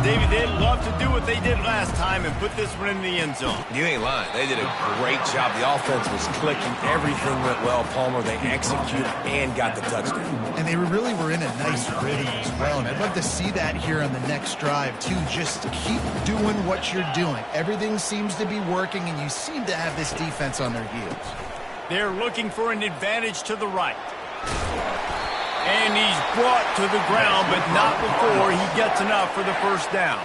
David, they'd love to do what they did last time and put this one in the end zone. You ain't lying. They did a great job. The offense was clicking. Everything went well, Palmer. They executed and got the touchdown. And they really were in a nice rhythm as well. And I'd love to see that here on the next drive, too. Just keep doing what you're doing. Everything seems to be working, and you seem to have this defense on their heels. They're looking for an advantage to the right. And he's brought to the ground, but not before he gets enough for the first down.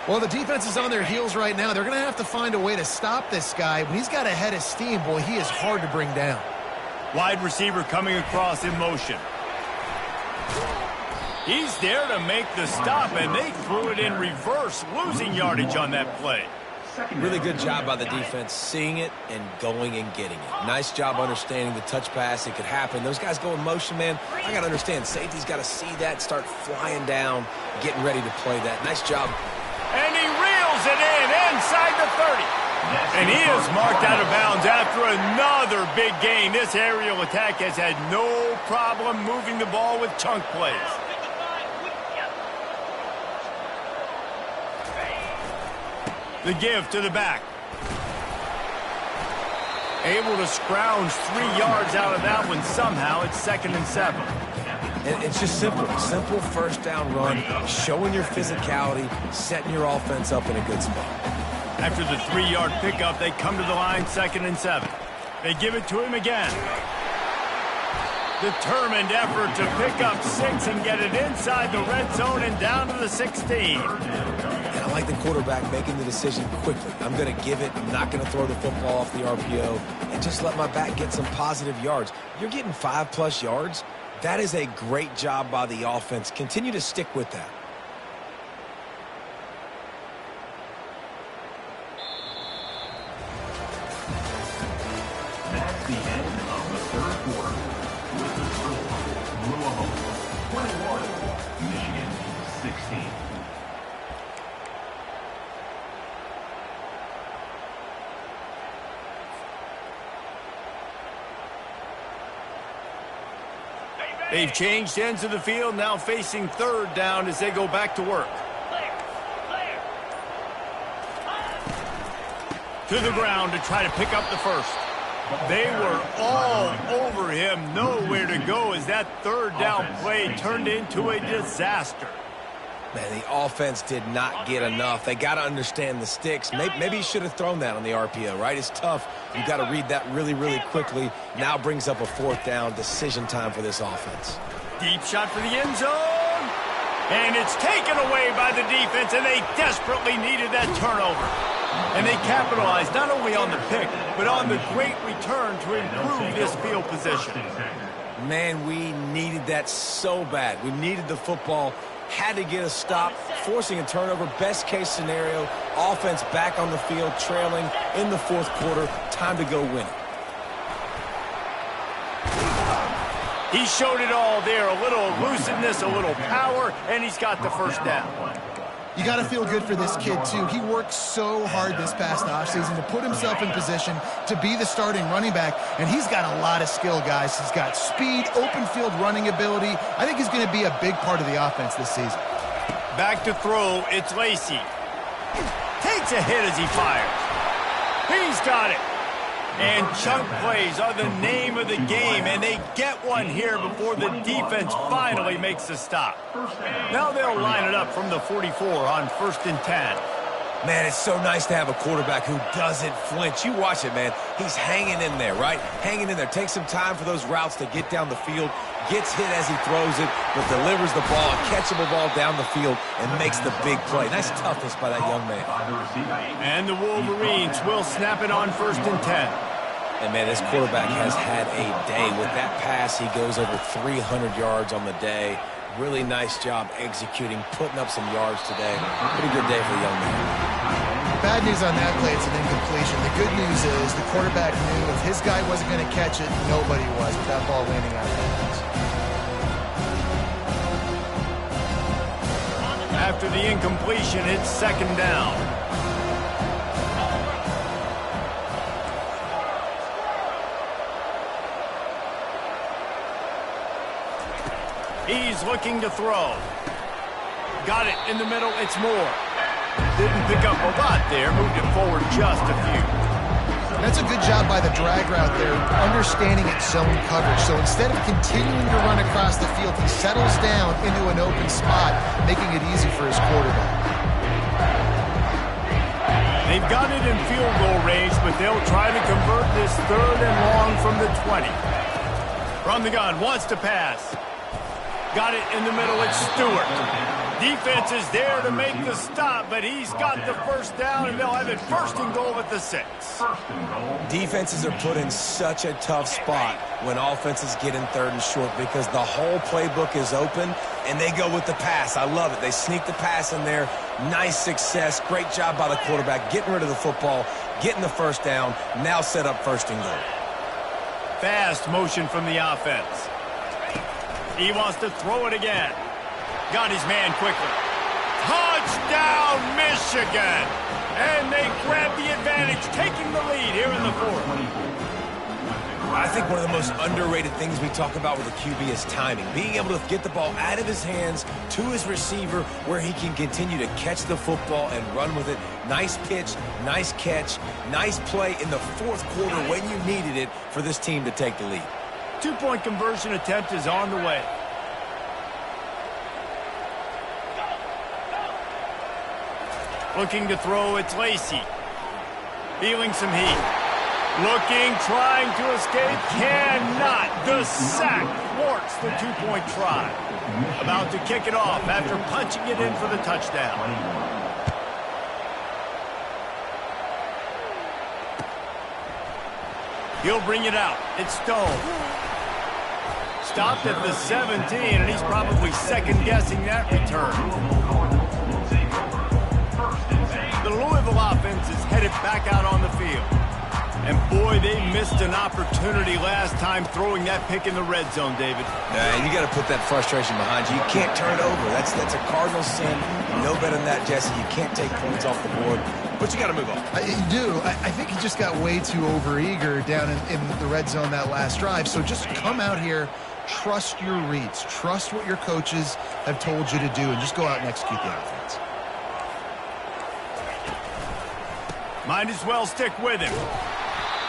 Well, the defense is on their heels right now. They're going to have to find a way to stop this guy. When he's got a head of steam, boy, he is hard to bring down. Wide receiver coming across in motion. He's there to make the stop, and they threw it in reverse, losing yardage on that play. Really good job by the defense, seeing it and going and getting it. Nice job understanding the touch pass. It could happen. Those guys go in motion, man. I got to understand, safety's got to see that, start flying down, getting ready to play that. Nice job. And he reels it in inside the 30. And he is marked out of bounds after another big gain. This aerial attack has had no problem moving the ball with chunk plays. The give to the back. Able to scrounge 3 yards out of that one somehow. It's 2nd and 7. And it's just simple. Simple first down run, showing your physicality, setting your offense up in a good spot. After the 3-yard pickup, they come to the line, 2nd and 7. They give it to him again. Determined effort to pick up 6 and get it inside the red zone and down to the 16. And I like the quarterback making the decision quickly. I'm going to give it. I'm not going to throw the football off the RPO and just let my back get some positive yards. You're getting 5+ yards. That is a great job by the offense. Continue to stick with that. That's the end of the third quarter. With the score, Louisville 21, Michigan 16. They've changed ends of the field, now facing 3rd down as they go back to work. To the ground to try to pick up the first. They were all over him, nowhere to go as that 3rd down play turned into a disaster. Man, the offense did not get enough. They got to understand the sticks. Maybe he should have thrown that on the RPO, right? It's tough. You got to read that really, really quickly. Now brings up a 4th down, decision time for this offense. Deep shot for the end zone. And it's taken away by the defense, and they desperately needed that turnover. And they capitalized not only on the pick, but on the great return to improve this field position. Man, we needed that so bad. We needed the football. Had to get a stop, forcing a turnover. Best case scenario, offense back on the field, trailing in the 4th quarter. Time to go win it. He showed it all there, a little elusiveness, a little power, and he's got the first down. You got to feel good for this kid, too. He worked so hard this past offseason to put himself in position to be the starting running back, and he's got a lot of skill, guys. He's got speed, open field running ability. I think he's going to be a big part of the offense this season. Back to throw, it's Lacey. Takes a hit as he fires. He's got it. And chunk plays are the name of the game, and they get one here before the defense finally makes the stop. Now they'll line it up from the 44 on 1st and 10. Man, it's so nice to have a quarterback who doesn't flinch. You watch it, man. He's hanging in there, right? Hanging in there. Takes some time for those routes to get down the field. Gets hit as he throws it, but delivers the ball, a catchable ball down the field, and makes the big play. Nice toughness by that young man. And the Wolverines will snap it on 1st and 10. And, man, this quarterback has had a day. With that pass, he goes over 300 yards on the day. Really nice job executing, putting up some yards today. Pretty good day for the young man. Bad news on that play, it's an incompletion. The good news is the quarterback knew if his guy wasn't going to catch it, nobody was with that ball landing out of bounds. After the incompletion, it's 2nd down. He's looking to throw. Got it in the middle, it's Moore. Didn't pick up a lot there, moved it forward just a few. That's a good job by the drag route there, understanding its zone coverage. So instead of continuing to run across the field, he settles down into an open spot, making it easy for his quarterback. They've got it in field goal range, but they'll try to convert this 3rd and long from the 20. From the gun, wants to pass. Got it in the middle, it's Stewart. Defense is there to make the stop, but he's got the first down, and they'll have it 1st and goal at the 6. Defenses are put in such a tough spot when offenses get in 3rd and short because the whole playbook is open, and they go with the pass. I love it. They sneak the pass in there. Nice success. Great job by the quarterback getting rid of the football, getting the first down, now set up 1st and goal. Fast motion from the offense. He wants to throw it again. Got his man quickly. Touchdown, Michigan! And they grab the advantage, taking the lead here in the 4th. I think one of the most underrated things we talk about with a QB is timing. Being able to get the ball out of his hands to his receiver where he can continue to catch the football and run with it. Nice pitch, nice catch, nice play in the fourth quarter when you needed it for this team to take the lead. Two-point conversion attempt is on the way. Looking to throw, it's Lacey. Feeling some heat. Looking, trying to escape, cannot. The sack thwarts the two-point try. About to kick it off after punching it in for the touchdown. He'll bring it out. It's Stone. Stopped at the 17, and he's probably second-guessing that return. The Louisville offense is headed back out on the field. And boy, they missed an opportunity last time throwing that pick in the red zone, David. You got to put that frustration behind you. You can't turn it over. That's a cardinal sin. You know better than that, Jesse. You can't take points off the board, but you got to move on. You do. I think he just got way too overeager down in the red zone that last drive. So just come out here, trust your reads, trust what your coaches have told you to do, and just go out and execute the offense. Might as well stick with him.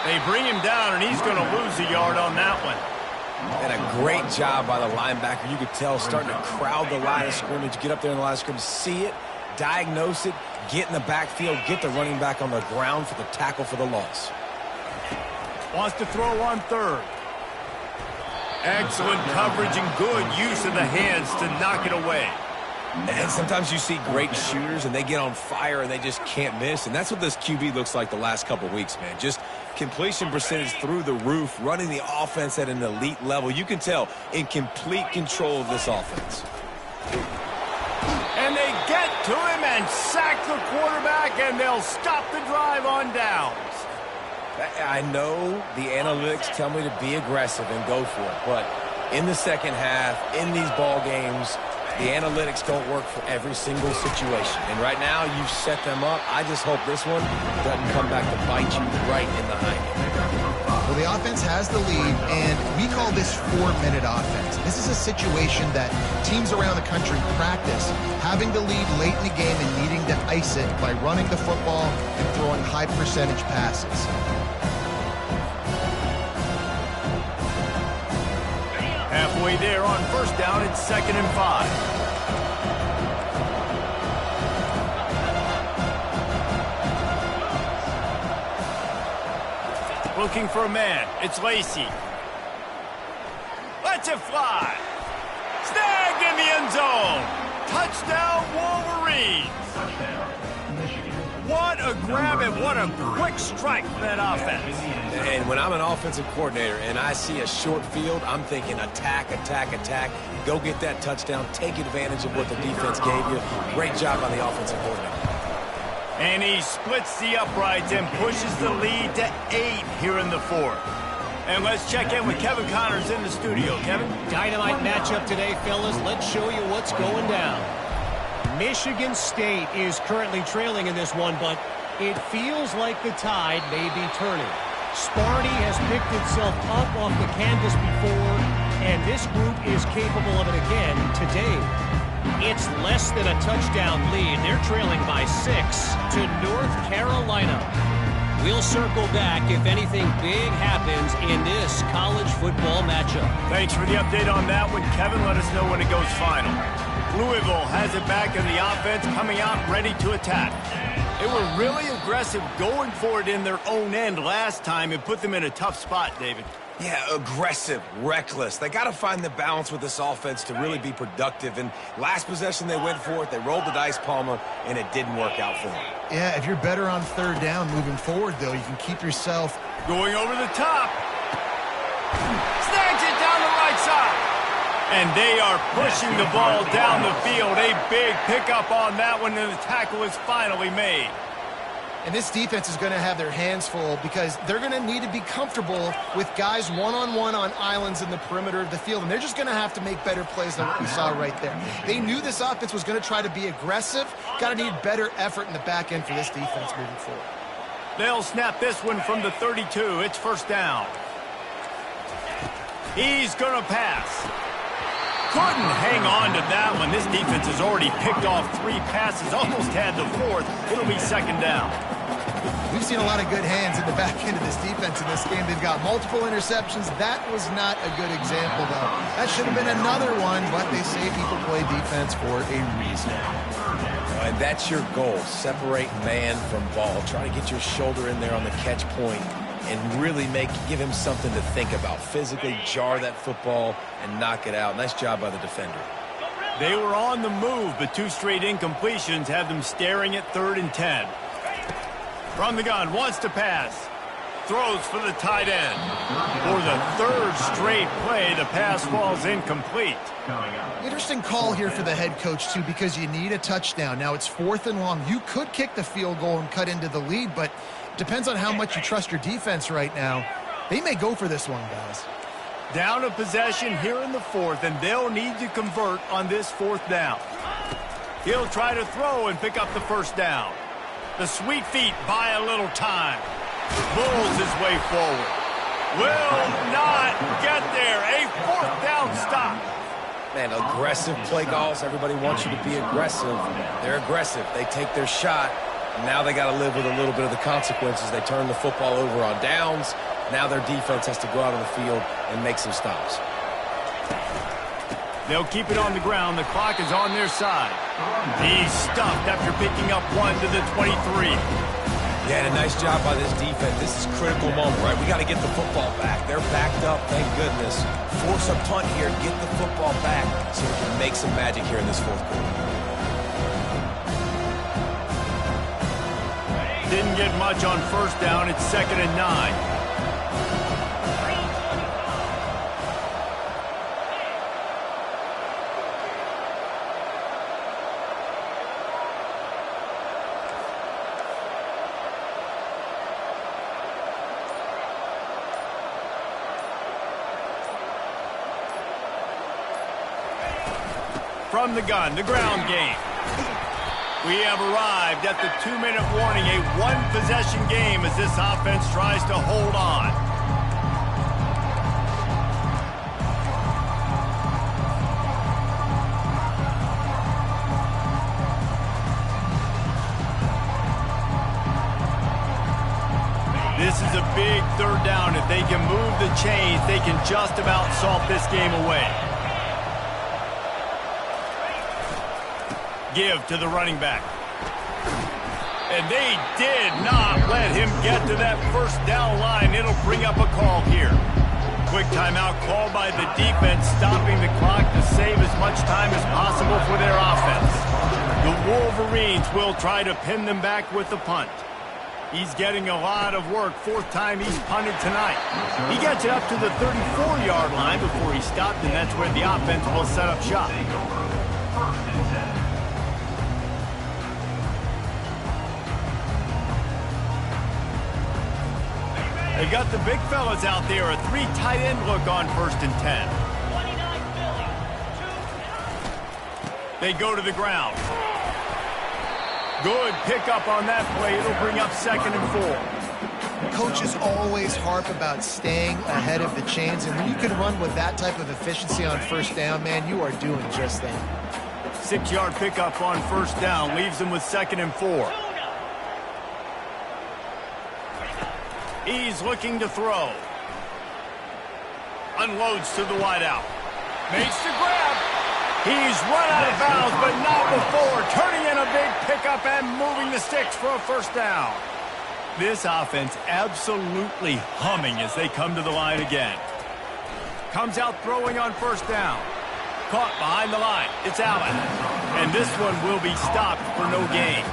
They bring him down, and he's going to lose a yard on that one. And a great job by the linebacker. You could tell starting to crowd the line of scrimmage, get up there in the line of scrimmage, see it, diagnose it, get in the backfield, get the running back on the ground for the tackle for the loss. Wants to throw on third. Excellent coverage and good use of the hands to knock it away. And sometimes you see great shooters, and they get on fire, and they just can't miss. And that's what this QB looks like the last couple weeks, man. Just completion percentage through the roof, running the offense at an elite level. You can tell in complete control of this offense. And they get to him and sack the quarterback, and they'll stop the drive on downs. I know the analytics tell me to be aggressive and go for it, but in the second half, in these ball games, the analytics don't work for every single situation. And right now, you've set them up. I just hope this one doesn't come back to bite you right in the hind end. Well, the offense has the lead, and we call this 4-minute offense. This is a situation that teams around the country practice, having the lead late in the game and needing to ice it by running the football and throwing high-percentage passes. Halfway there on first down, it's 2nd and 5. Looking for a man. It's Lacey. Lets it fly. Snag in the end zone. Touchdown, Wolverines. What a grab and what a quick strike for that offense. And when I'm an offensive coordinator and I see a short field, I'm thinking attack, attack, attack. Go get that touchdown. Take advantage of what the defense gave you. Great job on the offensive coordinator. And he splits the uprights and pushes the lead to 8 here in the fourth. And let's check in with Kevin Connors in the studio. Kevin? Dynamite matchup today, fellas. Let's show you what's going down. Michigan State is currently trailing in this one, but it feels like the tide may be turning. Sparty has picked itself up off the canvas before, and this group is capable of it again today. It's less than a touchdown lead. They're trailing by 6 to North Carolina. We'll circle back if anything big happens in this college football matchup. Thanks for the update on that one, Kevin. Let us know when it goes final. Louisville has it back in the offense, coming out ready to attack. They were really aggressive going for it in their own end last time and put them in a tough spot, David. Yeah, aggressive, reckless. They got to find the balance with this offense to really be productive. And last possession, they went for it. They rolled the dice, Palmer, and it didn't work out for them. Yeah, if you're better on third down moving forward, though, you can keep yourself going over the top. Snags it down the right side. And they are pushing the ball down the field. A big pickup on that one, and the tackle is finally made. And this defense is going to have their hands full because they're going to need to be comfortable with guys one-on-one on islands in the perimeter of the field. And they're just going to have to make better plays than what we saw right there. They knew this offense was going to try to be aggressive. Got to need better effort in the back end for this defense moving forward. They'll snap this one from the 32. It's first down. He's going to pass. Couldn't hang on to that one. This defense has already picked off 3 passes, almost had the 4th. It'll be 2nd down. We've seen a lot of good hands in the back end of this defense in this game. They've got multiple interceptions. That was not a good example, though. That should have been another one, but they say people play defense for a reason. And that's your goal. Separate man from ball. Try to get your shoulder in there on the catch point and really give him something to think about. Physically jar that football and knock it out. Nice job by the defender. They were on the move, but 2 straight incompletions have them staring at 3rd and 10. From the gun, wants to pass. Throws for the tight end. For the 3rd straight play, the pass falls incomplete. Interesting call here for the head coach, too, because you need a touchdown. Now it's 4th and long. You could kick the field goal and cut into the lead, but it depends on how much you trust your defense right now. They may go for this one, guys. Down a possession here in the 4th, and they'll need to convert on this 4th down. He'll try to throw and pick up the 1st down. The sweet feet buy a little time. Bulls his way forward. Will not get there. A 4th down stop. Man, aggressive play calls. Everybody wants you to be aggressive. They're aggressive. They take their shot. Now they got to live with a little bit of the consequences. They turn the football over on downs. Now their defense has to go out on the field and make some stops. They'll keep it on the ground. The clock is on their side. He's stuffed after picking up 1 to the 23. Yeah, and a nice job by this defense. This is a critical moment, right? We got to get the football back. They're backed up, thank goodness. Force a punt here, get the football back so we can make some magic here in this 4th quarter. Didn't get much on 1st down. It's 2nd and 9. From the gun, the ground game. We have arrived at the 2-minute warning, a 1-possession game as this offense tries to hold on. This is a big 3rd down. If they can move the chains, they can just about salt this game away. Give to the running back. And they did not let him get to that 1st down line. It'll bring up a call here. Quick timeout called by the defense, stopping the clock to save as much time as possible for their offense. The Wolverines will try to pin them back with the punt. He's getting a lot of work. 4th time he's punted tonight. He gets it up to the 34-yard line before he stopped, and that's where the offense will set up shop. They got the big fellas out there. A 3 tight end look on 1st and 10. They go to the ground. Good pickup on that play. It'll bring up 2nd and 4. Coaches always harp about staying ahead of the chains, and when you can run with that type of efficiency on 1st down, man, you are doing just that. 6-yard pickup on 1st down leaves them with 2nd and 4. He's looking to throw. Unloads to the wideout. Makes the grab. He's run out of bounds, but not before. Turning in a big pickup and moving the sticks for a 1st down. This offense absolutely humming as they come to the line again. Comes out throwing on 1st down. Caught behind the line. It's Allen. And this one will be stopped for no gain.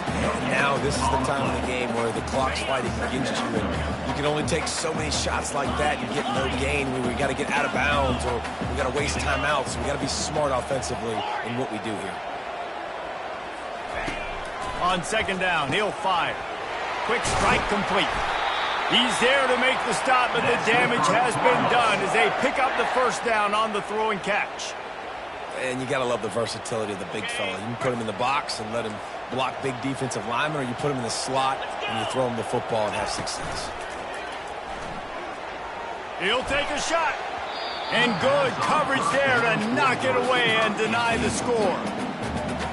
And now this is the time of the game where the clock's fighting against you, and you can only take so many shots like that and get no gain. We got to get out of bounds, or we got to waste timeouts. So we got to be smart offensively in what we do here. On 2nd down, he'll fire. Quick strike complete. He's there to make the stop, but the damage has been done as they pick up the 1st down on the throw and catch. And you got to love the versatility of the big fella. You can put him in the box and let him block big defensive linemen, or you put him in the slot and you throw him the football and have success. He'll take a shot. And good coverage there to knock it away and deny the score.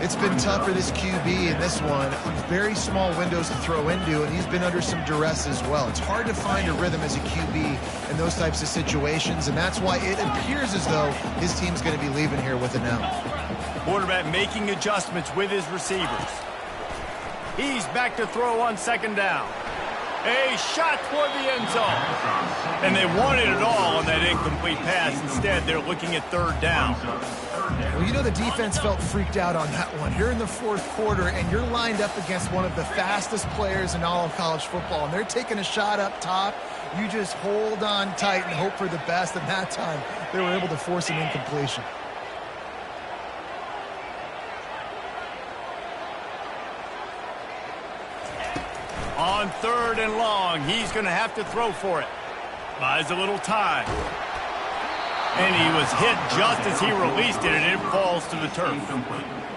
It's been tough for this QB in this one. Very small windows to throw into, and he's been under some duress as well. It's hard to find a rhythm as a QB in those types of situations, and that's why it appears as though his team's going to be leaving here with a no. Quarterback making adjustments with his receivers. He's back to throw on second down. A shot toward the end zone. And they wanted it all on that incomplete pass. Instead, they're looking at third down. Well, you know the defense felt freaked out on that one. You're in the fourth quarter, and you're lined up against one of the fastest players in all of college football, and they're taking a shot up top. You just hold on tight and hope for the best, and that time they were able to force an incompletion. On third and long, he's going to have to throw for it. Buys a little time. And he was hit just as he released it, and it falls to the turf.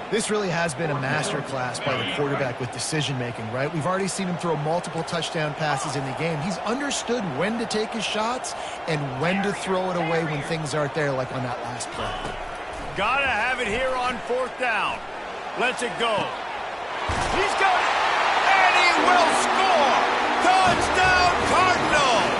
This really has been a masterclass by the quarterback with decision-making, right? We've already seen him throw multiple touchdown passes in the game. He's understood when to take his shots and when to throw it away when things aren't there, like on that last play. Gotta have it here on fourth down. Lets it go. He's got it, and he will score! Touchdown, Cardinals!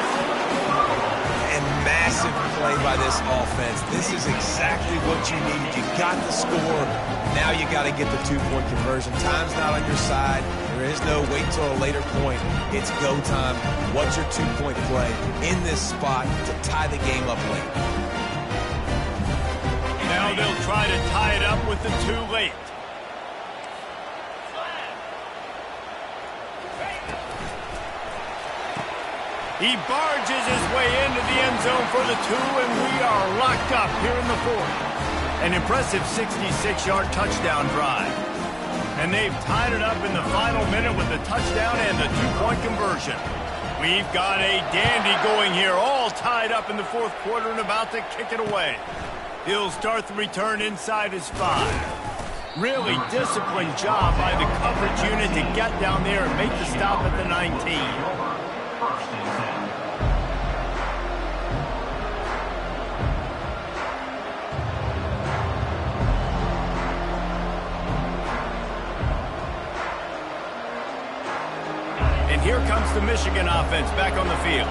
And massive play by this offense. This is exactly what you need. You got the score. Now you got to get the two-point conversion. Time's not on your side. There is no wait till a later point. It's go time. What's your two-point play in this spot to tie the game up late? Now they'll try to tie it up with the too late. He barges his way into the end zone for the two, and we are locked up here in the fourth. An impressive 66-yard touchdown drive. And they've tied it up in the final minute with the touchdown and the two-point conversion. We've got a dandy going here, all tied up in the fourth quarter and about to kick it away. He'll start the return inside his 5. Really disciplined job by the coverage unit to get down there and make the stop at the 19. And here comes the Michigan offense back on the field.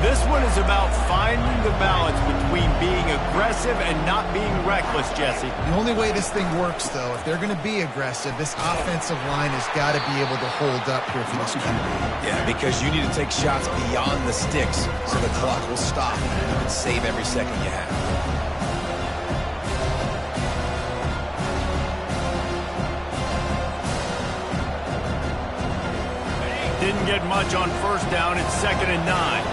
This one is about finding the balance between being aggressive and not being reckless, Jesse. The only way this thing works, though, if they're going to be aggressive, this offensive line has got to be able to hold up here for this QB. Yeah, because you need to take shots beyond the sticks so the clock will stop and save every second you have. Didn't get much on first down. It's 2nd and 9.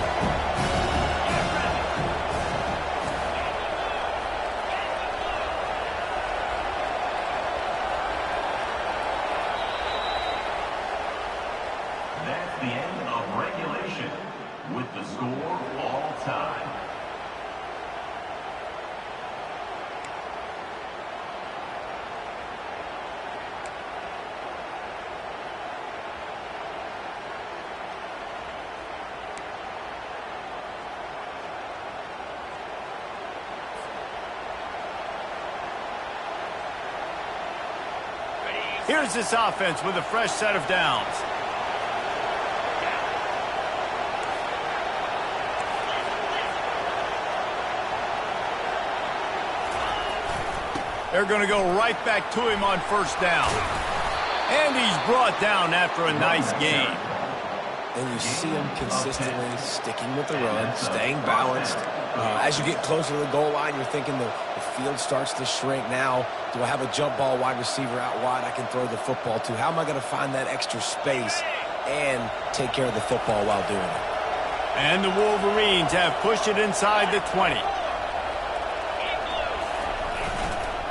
That's the end of regulation with the score all time. Here's this offense with a fresh set of downs. They're going to go right back to him on first down. And he's brought down after a nice gain. And you see him consistently sticking with the run, staying balanced. As you get closer to the goal line, you're thinking the field starts to shrink. Now, do I have a jump ball wide receiver out wide I can throw the football to? How am I going to find that extra space and take care of the football while doing it? And the Wolverines have pushed it inside the 20.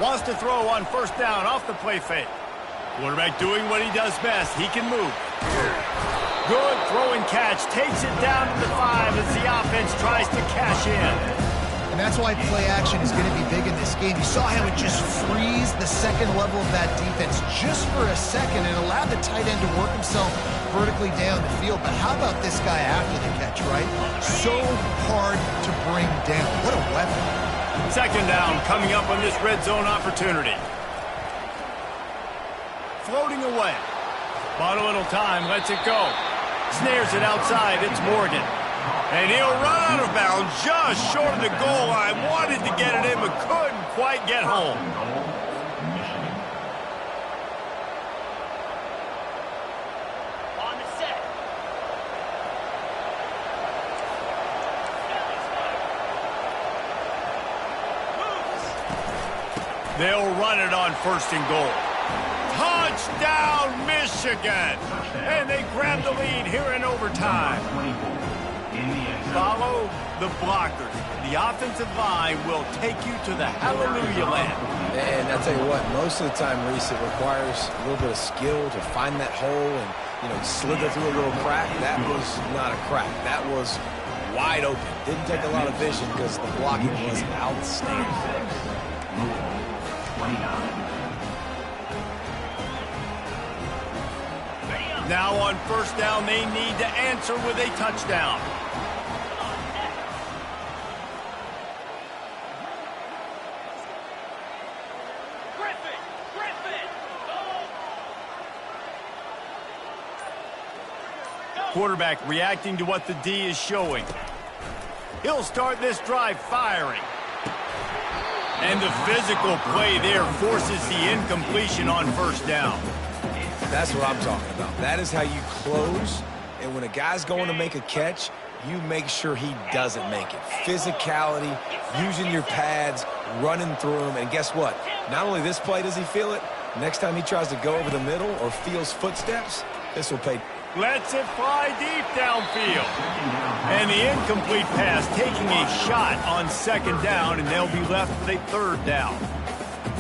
Wants to throw on first down off the play fake. Quarterback doing what he does best. He can move. Good throw and catch. Takes it down to the 5 as the offense tries to cash in. And that's why play action is going to be big in this game. You saw how it just freeze the second level of that defense just for a second and allowed the tight end to work himself vertically down the field. But how about this guy after the catch, right? So hard to bring down. What a weapon. Second down coming up on this red zone opportunity. Floating away. Bought a little time, lets it go. Snares it outside, it's Morgan. And he'll run out of bounds just short of the goal line. Wanted to get it in, but couldn't quite get home. On the set. They'll run it on first and goal. Touchdown, Michigan! And they grab the lead here in overtime. Follow the blockers. The offensive line will take you to the hallelujah land. And I tell you what, most of the time, Reese, it requires a little bit of skill to find that hole and, slither through a little crack. That was not a crack. That was wide open. Didn't take a lot of vision because the blocking was outstanding. Now on first down, they need to answer with a touchdown. Quarterback reacting to what the D is showing. He'll start this drive firing. And the physical play there forces the incompletion on first down. That's what I'm talking about. That is how you close. And when a guy's going to make a catch, you make sure he doesn't make it. Physicality, using your pads, running through them. And guess what? Not only this play does he feel it, next time he tries to go over the middle or feels footsteps, this will pay. Lets it fly deep downfield. And the incomplete pass taking a shot on second down, and they'll be left with a third down.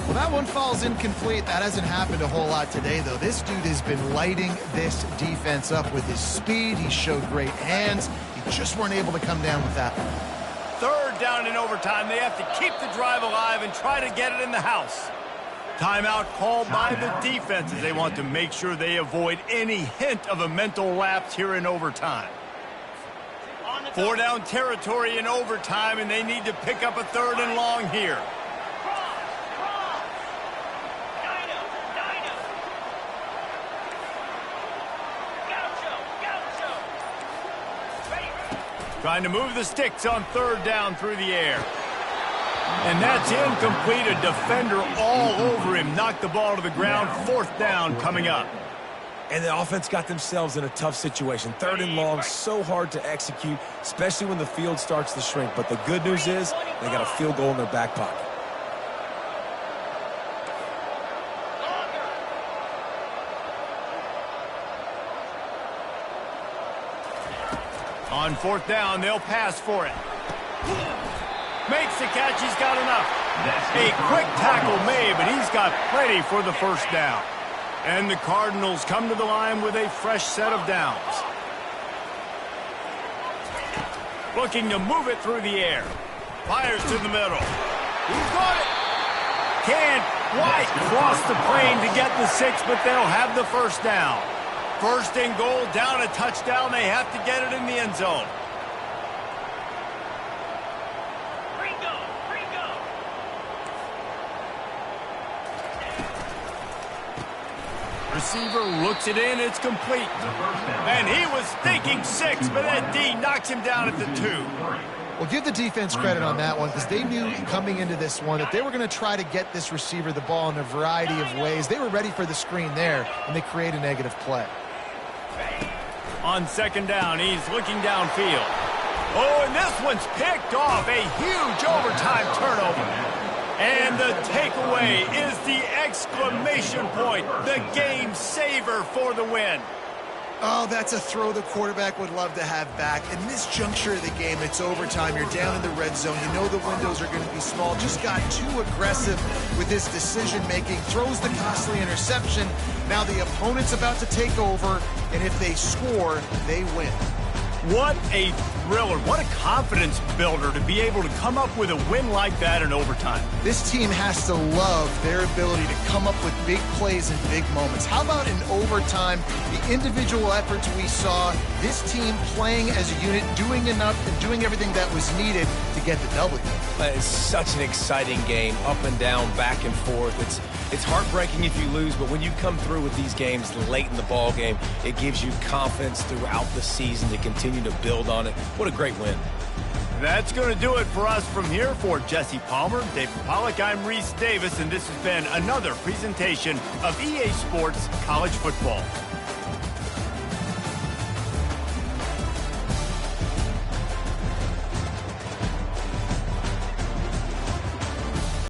Well, that one falls incomplete. That hasn't happened a whole lot today, though. This dude has been lighting this defense up with his speed. He showed great hands. He just weren't able to come down with that one. Third down in overtime. They have to keep the drive alive and try to get it in the house. Timeout called by the defense as they want to make sure they avoid any hint of a mental lapse here in overtime. 4 down territory in overtime, and they need to pick up a third and long here. Trying to move the sticks on third down through the air. And that's incomplete. A defender all over him. Knocked the ball to the ground. Fourth down coming up. And the offense got themselves in a tough situation. Third and long, so hard to execute, especially when the field starts to shrink. But the good news is they got a field goal in their back pocket. On fourth down, they'll pass for it. Makes the catch, he's got enough. A quick tackle made, but he's got plenty for the first down. And the Cardinals come to the line with a fresh set of downs. Looking to move it through the air. Fires to the middle. He's got it. Can't quite cross the plane to get the 6, but they'll have the first down. First and goal, down a touchdown. They have to get it in the end zone. Receiver looks it in, it's complete. And he was thinking 6, but that D knocks him down at the 2. Well, give the defense credit on that one because they knew coming into this one that they were going to try to get this receiver the ball in a variety of ways. They were ready for the screen there, and they create a negative play. On second down, he's looking downfield. Oh, and this one's picked off. A huge overtime turnover. And the takeaway is the exclamation point, the game saver for the win. Oh, that's a throw the quarterback would love to have back. In this juncture of the game, it's overtime. You're down in the red zone. You know the windows are going to be small. Just got too aggressive with his decision-making. Throws the costly interception. Now the opponent's about to take over, and if they score, they win. What a thriller. What a confidence builder to be able to come up with a win like that in overtime. This team has to love their ability to come up with big plays and big moments. How about in overtime, the individual efforts we saw, this team playing as a unit, doing enough and doing everything that was needed to get the W. It's such an exciting game, up and down, back and forth. It's heartbreaking if you lose, but when you come through with these games late in the ball game, it gives you confidence throughout the season to continue to build on it. What a great win. That's going to do it for us from here. For Jesse Palmer, David Pollack, I'm Reese Davis, and this has been another presentation of EA Sports College Football.